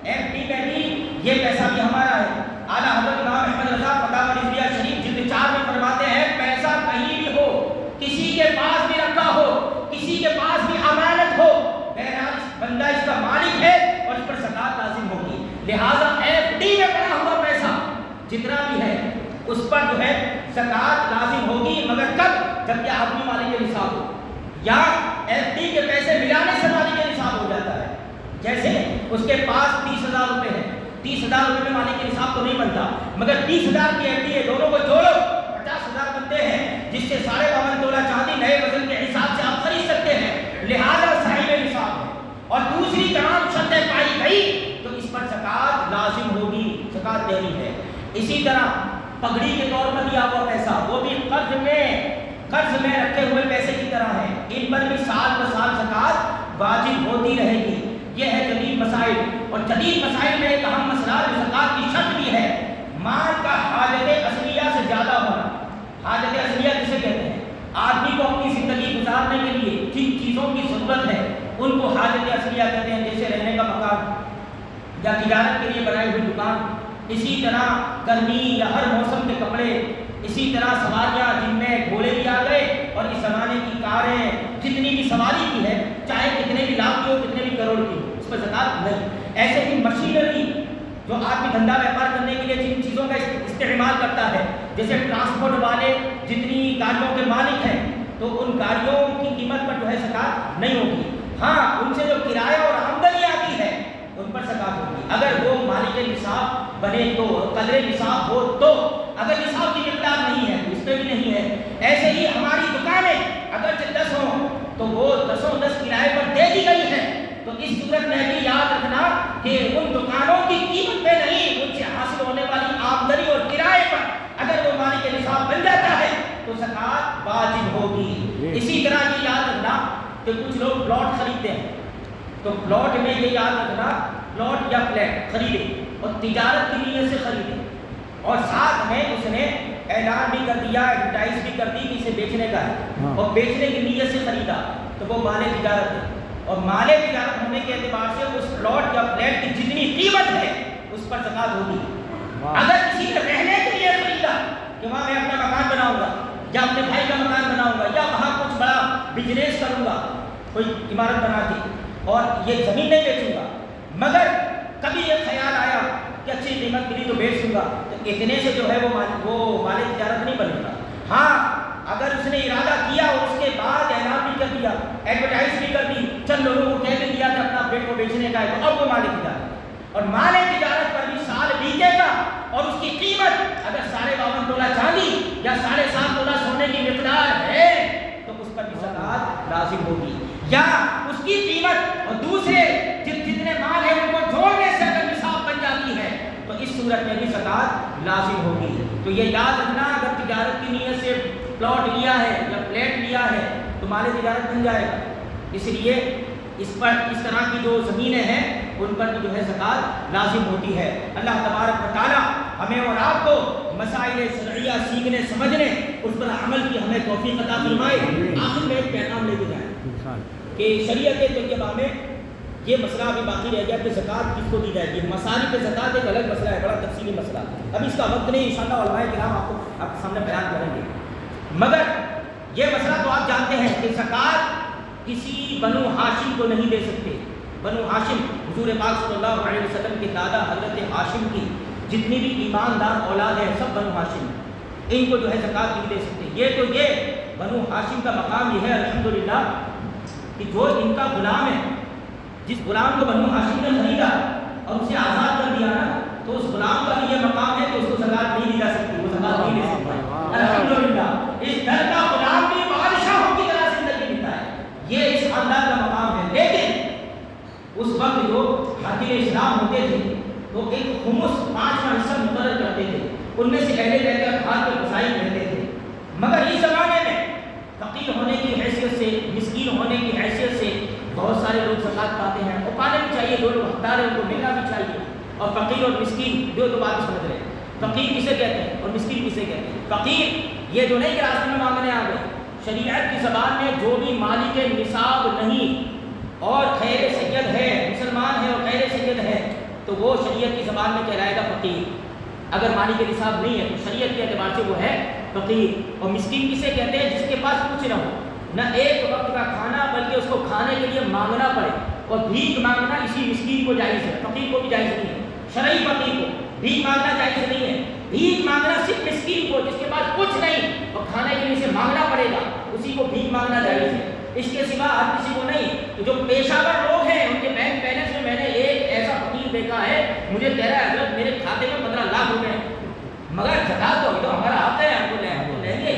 ایف ڈی میں بھی یہ پیسہ بھی ہمارا ہے۔ اعلیٰ حضرت امام احمد رضا فتاوی رضویہ شریف جلد 4 میں فرماتے ہیں پیسہ کہیں بھی ہو، کسی کے پاس بھی رکھا ہو، کسی کے پاس بھی امانت ہو، بہرحال بندہ اس کا مالک ہے اور اس پر زکات لازم ہوگی۔ لہٰذا ایف ڈی میں پڑا ہوا پیسہ جتنا بھی ہے اس پر جو ہے زکات لازم ہوگی، مگر کب؟ جب کہ آدمی مالک نصاب ہو یا ایف ڈی کے پیسے ملانے سے مالک نصاب ہو جاتا ہے۔ جیسے اس کے پاس 30,000 روپے ہیں، 30,000 روپے میں مالک نصاب تو نہیں بنتا مگر 20,000 کی ایف ڈی ہے، دونوں کو جوڑو 50,000 بنتے ہیں، جس سے 52.5 تولہ چاندی نئے وزن کے حساب سے آپ خرید سکتے ہیں، لہذا صاحب نصاب ہے۔ اور دوسری تمام شرطیں پائی گئی تو اس پر زکات لازم ہوگی، زکات دینی ہے۔ اسی طرح پگڑی کے طور پر دیا ہوا پیسہ وہ بھی قرض میں رکھے ہوئے پیسے کی طرح ہے، ان پر بھی سال بہ سال زکات واجب ہوتی رہے گی۔ یہ ہے جدید مسائل، اور جدید مسائل میں ایک اہم مسئلہ جو زکات کی شرط بھی ہے، مال کا حاجت اصلیہ سے زیادہ ہونا۔ حاجت اصلیہ کسے کہتے ہیں؟ آدمی کو اپنی زندگی گزارنے کے لیے جن چیزوں کی ضرورت ہے ان کو حاجت اصلیہ کہتے ہیں، جیسے رہنے کا مکان یا تجارت کے لیے بنائی ہوئی دکان، اسی طرح گرمی یا ہر موسم کے کپڑے، اسی طرح سواریاں جن میں گھوڑے بھی آ گئے اور اس زمانے کی کاریں جتنی بھی سواری کی ہے چاہے کتنے بھی لاکھ کی ہو کتنے بھی کروڑ کی ہو اس پر زکات نہیں۔ ایسے ہی مشینری جو آدمی دھندا ویپار کرنے کے لیے جن چیزوں کا استعمال کرتا ہے، جیسے ٹرانسپورٹ والے جتنی گاڑیوں کے مالک ہیں تو ان گاڑیوں کی قیمت پر جو ہے زکات نہیں ہوگی، ہاں ان سے جو کرایہ اور آمدنی آتی ہے ان پر زکات ہوگی اگر وہ مالک نصاب بنے تو، قدر نصاب ہو تو۔ اگر نصاب کی مقدار نہیں ہے تو اس پہ بھی نہیں ہے۔ ایسے ہی ہماری دکانیں اگر 10 ہوں تو وہ 10 کرائے پر دے دی گئی ہیں، تو اس صورت میں بھی یاد رکھنا کہ ان دکانوں کی قیمت پہ نہیں، ان سے حاصل ہونے والی آمدنی اور کرائے پر اگر وہ مالک نصاب بن جاتا ہے تو زکات واجب ہوگی۔ اسی طرح یہ یاد رکھنا کہ کچھ لوگ پلاٹ خریدتے ہیں تو پلاٹ میں یہ یاد رکھنا پلاٹ یا فلیٹ خریدے اور تجارت کی نیت سے خریدے اور ساتھ میں اس نے اعلان بھی کر دیا، ایڈورٹائز بھی کر دی کہ اسے بیچنے کا ہے اور بیچنے کی نیت سے خریدا تو وہ مال تجارت ہے، اور مال تجارت ہونے کے اعتبار سے اس پلاٹ یا فلیٹ کی جتنی قیمت ہے اس پر زکات ہوگی۔ اگر کسی نے رہنے کے لیے خریدا کہ وہاں میں اپنا مکان بناؤں گا یا اپنے بھائی کا مکان بناؤں گا یا وہاں کچھ بڑا بزنس کروں گا، کوئی عمارت بنا کے، اور یہ زمین نہیں بیچوں گا، مگر کبھی یہ خیال آیا کہ اچھی قیمت ملی تو بیچ دوں گا، تو اتنے سے جو ہے وہ مال تجارت نہیں بنے گا۔ ہاں اگر اس نے ارادہ کیا اور اس کے بعد اعلان بھی کر دیا، ایڈورٹائز بھی کر دی، چند لوگوں کو کہہ بھی دیا کہ اپنا پیٹ کو بیچنے کا ہے، تو اب وہ مال تجارت، اور مال تجارت پر بھی سال بیتے گا اور اس کی قیمت اگر 52.5 تولہ چاندی یا 7.5 تولہ سونے کی مقدار ہے تو اس پر بھی زکات لازم ہوگی، یا اس کی قیمت اور دوسرے جتنے مال ہیں ان کو جوڑنے سے اگر نصاب بن جاتی ہے تو اس صورت میں بھی زکات لازم ہوگی۔ تو یہ یاد رکھنا، اگر تجارت کی نیت سے پلاٹ لیا ہے یا فلیٹ لیا ہے تو مال تجارت بن جائے گا، اس لیے اس طرح کی جو زمینیں ہیں ان پر جو ہے زکات لازم ہوتی ہے۔ اللہ تبارک و تعالی ہمیں اور آپ کو مسائل شرعیہ سیکھنے سمجھنے اس پر عمل کی ہمیں توفیق عطا فرمائے۔ آخر میں ایک پیغام لے کے جائیں کہ شریعت طیبہ میں یہ مسئلہ ابھی باقی رہ گیا کہ زکات کس کو دی جائے گی۔ مصارف زکات ایک الگ مسئلہ ہے، بڑا تفصیلی مسئلہ، ابھی اس کا وقت نہیں، انشاءاللہ علماء کرام آپ کے سامنے بیان کریں گے، مگر یہ مسئلہ تو آپ جانتے ہیں کہ زکات کسی بنو ہاشم کو نہیں دے سکتے۔ بنو ہاشم حضور پاک صلی اللہ علیہ وسلم کے دادا حضرت ہاشم کی جتنی بھی ایماندار اولاد ہیں سب بنو ہاشم، ان کو جو ہے زکات نہیں دے سکتے۔ یہ بنو ہاشم کا مقام یہ ہے الحمدللہ کہ جو ان کا غلام ہے، جس غلام کو بنو ہاشم نے خریدا اور اسے آزاد کر دیا نا، تو اس غلام کا بھی یہ مقام ہے کہ اس کو زکات نہیں دی جا سکتی، وہ زکات نہیں دے سکتا۔ الحمدللہ اس گھر کا غلام بھی بادشاہوں کی طرح زندگی جیتا ہے، یہ اس خاندان کا مقام ہے۔ لیکن اس وقت جو حاکم اسلام ہوتے تھے تو ایک خمس 5واں حصہ مقرر کرتے تھے، ان میں سے اہل بیت اطہار کے مسائل رہتے تھے، مگر اس زمانے میں فقیر ہونے کی حیثیت سے، مسکین ہونے کی حیثیت سے بہت سارے لوگ زکات پاتے ہیں، اور پانے بھی چاہیے، جو لوگ حقدار ہیں ان کو ملنا بھی چاہیے۔ اور فقیر اور مسکین دو باتیں سمجھ رہے ہیں، فقیر کسے کہتے ہیں اور مسکین کسے کہتے ہیں۔ فقیر یہ جو نہیں کہ راستے میں مانگنے آ گئے، شریعت کی زبان میں جو بھی مالک نصاب نہیں اور خیر سید ہے، مسلمان ہے اور خیر سید ہے، تو وہ شریعت کی زبان میں کہلائے گا فقیر۔ اگر مالک نصاب نہیں ہے تو شریعت کے اعتبار سے وہ ہے فقیر۔ اور مسکین کسے کہتے ہیں؟ جس کے پاس کچھ نہ ہو، نہ ایک وقت کا کھانا بلکہ اس کو کھانے کے لیے مانگنا پڑے، اور بھیک مانگنا اسی مسکین کو جائز ہے، فقیر کو بھی جائز نہیں ہے۔ شرعی فقیر کو بھیک مانگنا جائز نہیں ہے، بھیک مانگنا صرف مسکین کو جس کے پاس کچھ نہیں اور کھانے کے لیے اسے مانگنا پڑے گا، اسی کو بھیک مانگنا جائز ہے۔ اس کے سوا ہر کسی کو نہیں۔ جو پیشہ ور لوگ ہیں ان کے بینک بیلنس میں میں نے ایک ایسا فقیر دیکھا ہے، مجھے کہہ رہا ہے حضرت میرے کھاتے میں 15 لاکھ روپے ہیں، مگر زکات تو ہمارا حق ہے، ہم کو لیں گے،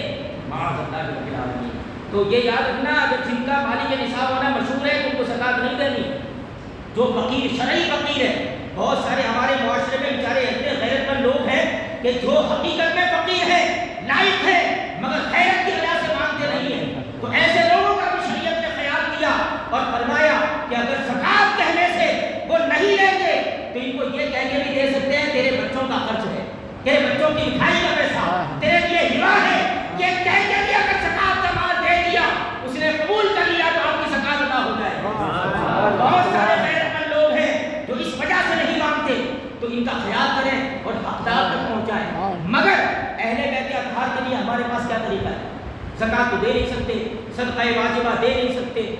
معاذ اللہ رب العالمین۔ تو یہ یاد رکھنا، اگر جن کا مالک نصاب ہونا مشہور ہے تو ان کو زکات نہیں دینی۔ جو فقیر شرعی فقیر ہے، بہت سارے ہمارے معاشرے میں بیچارے اتنے غیرت مند لوگ ہیں کہ جو حقیقت میں فقیر ہے، لائق ہے، مگر غیرت کی وجہ سے مانگتے نہیں ہیں، تو ایسے لوگوں کا بھی شریعت نے خیال کیا اور فرمایا کہ اگر زکات کہنے سے وہ نہیں لیں گے تو ان کو یہ کہہ کے بھی دے سکتے ہیں تیرے بچوں کا خرچ ہے، تیرے بچوں کی مٹھائی کا پیسہ تیرے لیے ہبہ ہے، یہ کہہ کے بھی اگر زکات کا مال دے دیا، اس نے قبول کر لیا تو آپ کی زکات ادا ہو جائے۔ بہت سارے غیرت مند لوگ ہیں جو اس وجہ سے نہیں مانگتے، تو ان کا خیال کریں اور حقدار تک پہنچائیں۔ مگر اہل بیت اطہار کے لیے ہمارے پاس کیا طریقہ ہے؟ زکات تو دے نہیں سکتے، صدقہ واجبہ دے نہیں سکتے،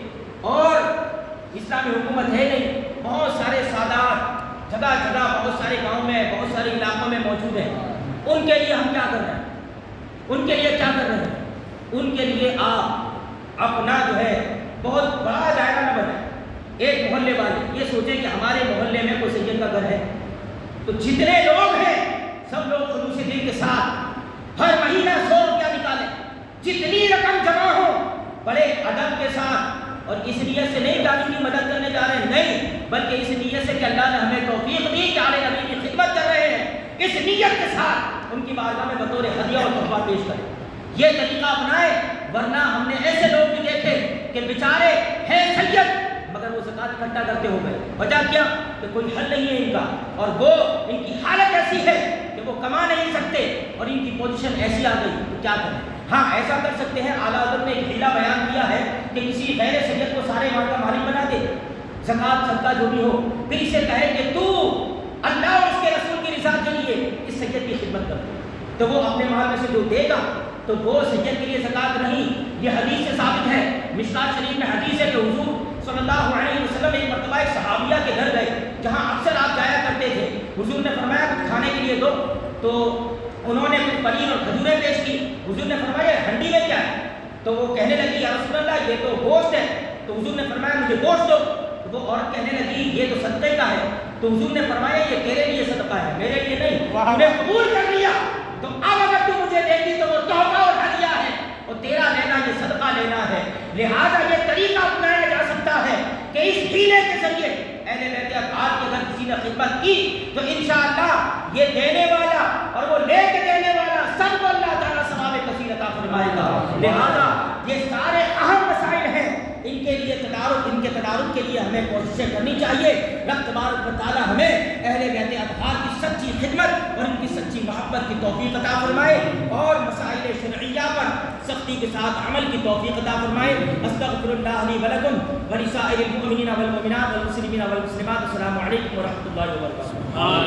اور اسلامی حکومت ہے نہیں۔ بہت سارے سادات جگہ جگہ بہت سارے گاؤں میں بہت سارے علاقوں میں موجود ہیں، ان کے لیے ہم کیا کر رہے ہیں؟ ان کے لیے کیا کر رہے ہیں؟ ان کے لیے آپ اپنا جو ہے بہت بڑا دائرہ نہ بنائیں۔ ایک محلے والے یہ سوچیں کہ ہمارے محلے میں کوئی سید کا گھر ہے، تو جتنے لوگ ہیں سب لوگ خلوص دل کے ساتھ ہر مہینہ 100 روپیہ نکالیں، جتنی رقم جمع ہو بڑے ادب کے ساتھ، اور اس نیت سے نہیں دانی کی مدد کرنے جا رہے ہیں، نہیں، بلکہ اس نیت سے کہ اللہ نے ہمیں توفیق دی کہ آل نبی کی خدمت کر رہے ہیں، اس نیت کے ساتھ ان کی بارگاہ میں بطور ہدیہ اور تحفہ پیش کریں۔ یہ طریقہ اپنائے، ورنہ ہم نے ایسے لوگ بھی دیکھے کہ بیچارے ہیں سید مگر وہ زکات اکٹھا کرتے ہو گئے، وجہ کیا کہ کوئی حل نہیں ہے ان کا، اور وہ ان کی حالت ایسی ہے کہ وہ کما نہیں سکتے اور ان کی پوزیشن ایسی آ گئی تو کیا کریں؟ ہاں ایسا کر سکتے ہیں، اعلیٰ حضرت نے ایک حیلہ بیان کیا ہے کہ کسی غیر سید کو سارے مال کا مالک بنا دے، زکوٰۃ صدقہ جو بھی ہو، پھر اسے کہے کہ تو اللہ اور اس کے رسول کی رضا کے لیے اس سید کی خدمت کر دے، تو وہ اپنے مال میں سے جو دے گا تو وہ سید کے لیے زکوٰۃ نہیں۔ یہ حدیث سے ثابت ہے، مشکوٰۃ شریف میں حدیث ہے کہ حضور صلی اللہ علیہ وسلم ایک مرتبہ ایک صحابیہ کے گھر گئے جہاں اکثر آپ جایا کرتے تھے۔ حضور نے فرمایا کچھ کھانے کے لیے دو، تو انہوں نے کچھ پنیر اور کھجوریں پیش کی۔ حضور نے فرمایا ہنڈی میں کیا ہے؟ تو وہ کہنے لگی یا رسول اللہ یہ تو گوشت ہے۔ تو حضور نے فرمایا مجھے گوشت دو۔ تو وہ عورت کہنے لگی یہ تو صدقے کا ہے۔ تو حضور نے فرمایا یہ تیرے لیے صدقہ ہے، میرے لیے نہیں، تو نے قبول کر لیا، تو اب اگر تو مجھے دے دی تو وہ تحفہ اور ہدیہ ہے، اور تیرا لینا یہ صدقہ لینا ہے۔ لہذا یہ طریقہ اپنایا جا سکتا ہے کہ اس ہیلے کے ذریعے اہل بیت اطہار کی اگر کسی نے خدمت کی تو انشاءاللہ یہ دینے والا اور وہ لے کے دینے والا سب کو اللہ تعالیٰ ثواب کثیر عطا فرمائے گا۔ لہذا یہ سارے اہم مسائل ہیں، ان کے لیے ان کے تدارک کے لیے ہمیں کوششیں کرنی چاہیے۔ رب تبارک و تعالیٰ ہمیں اہل بیت اطہار کی سچی خدمت اور ان کی سچی محبت کی توفیق عطا فرمائے اور مسائل شرعیہ پر سختی کے ساتھ عمل کی توفیق عطا فرمائے۔ استغفر اللہ لی ولکم ولسائر المؤمنین والمؤمنات والمسلمین والمسلمات۔ السلام علیکم ورحمۃ اللہ وبرکاتہ۔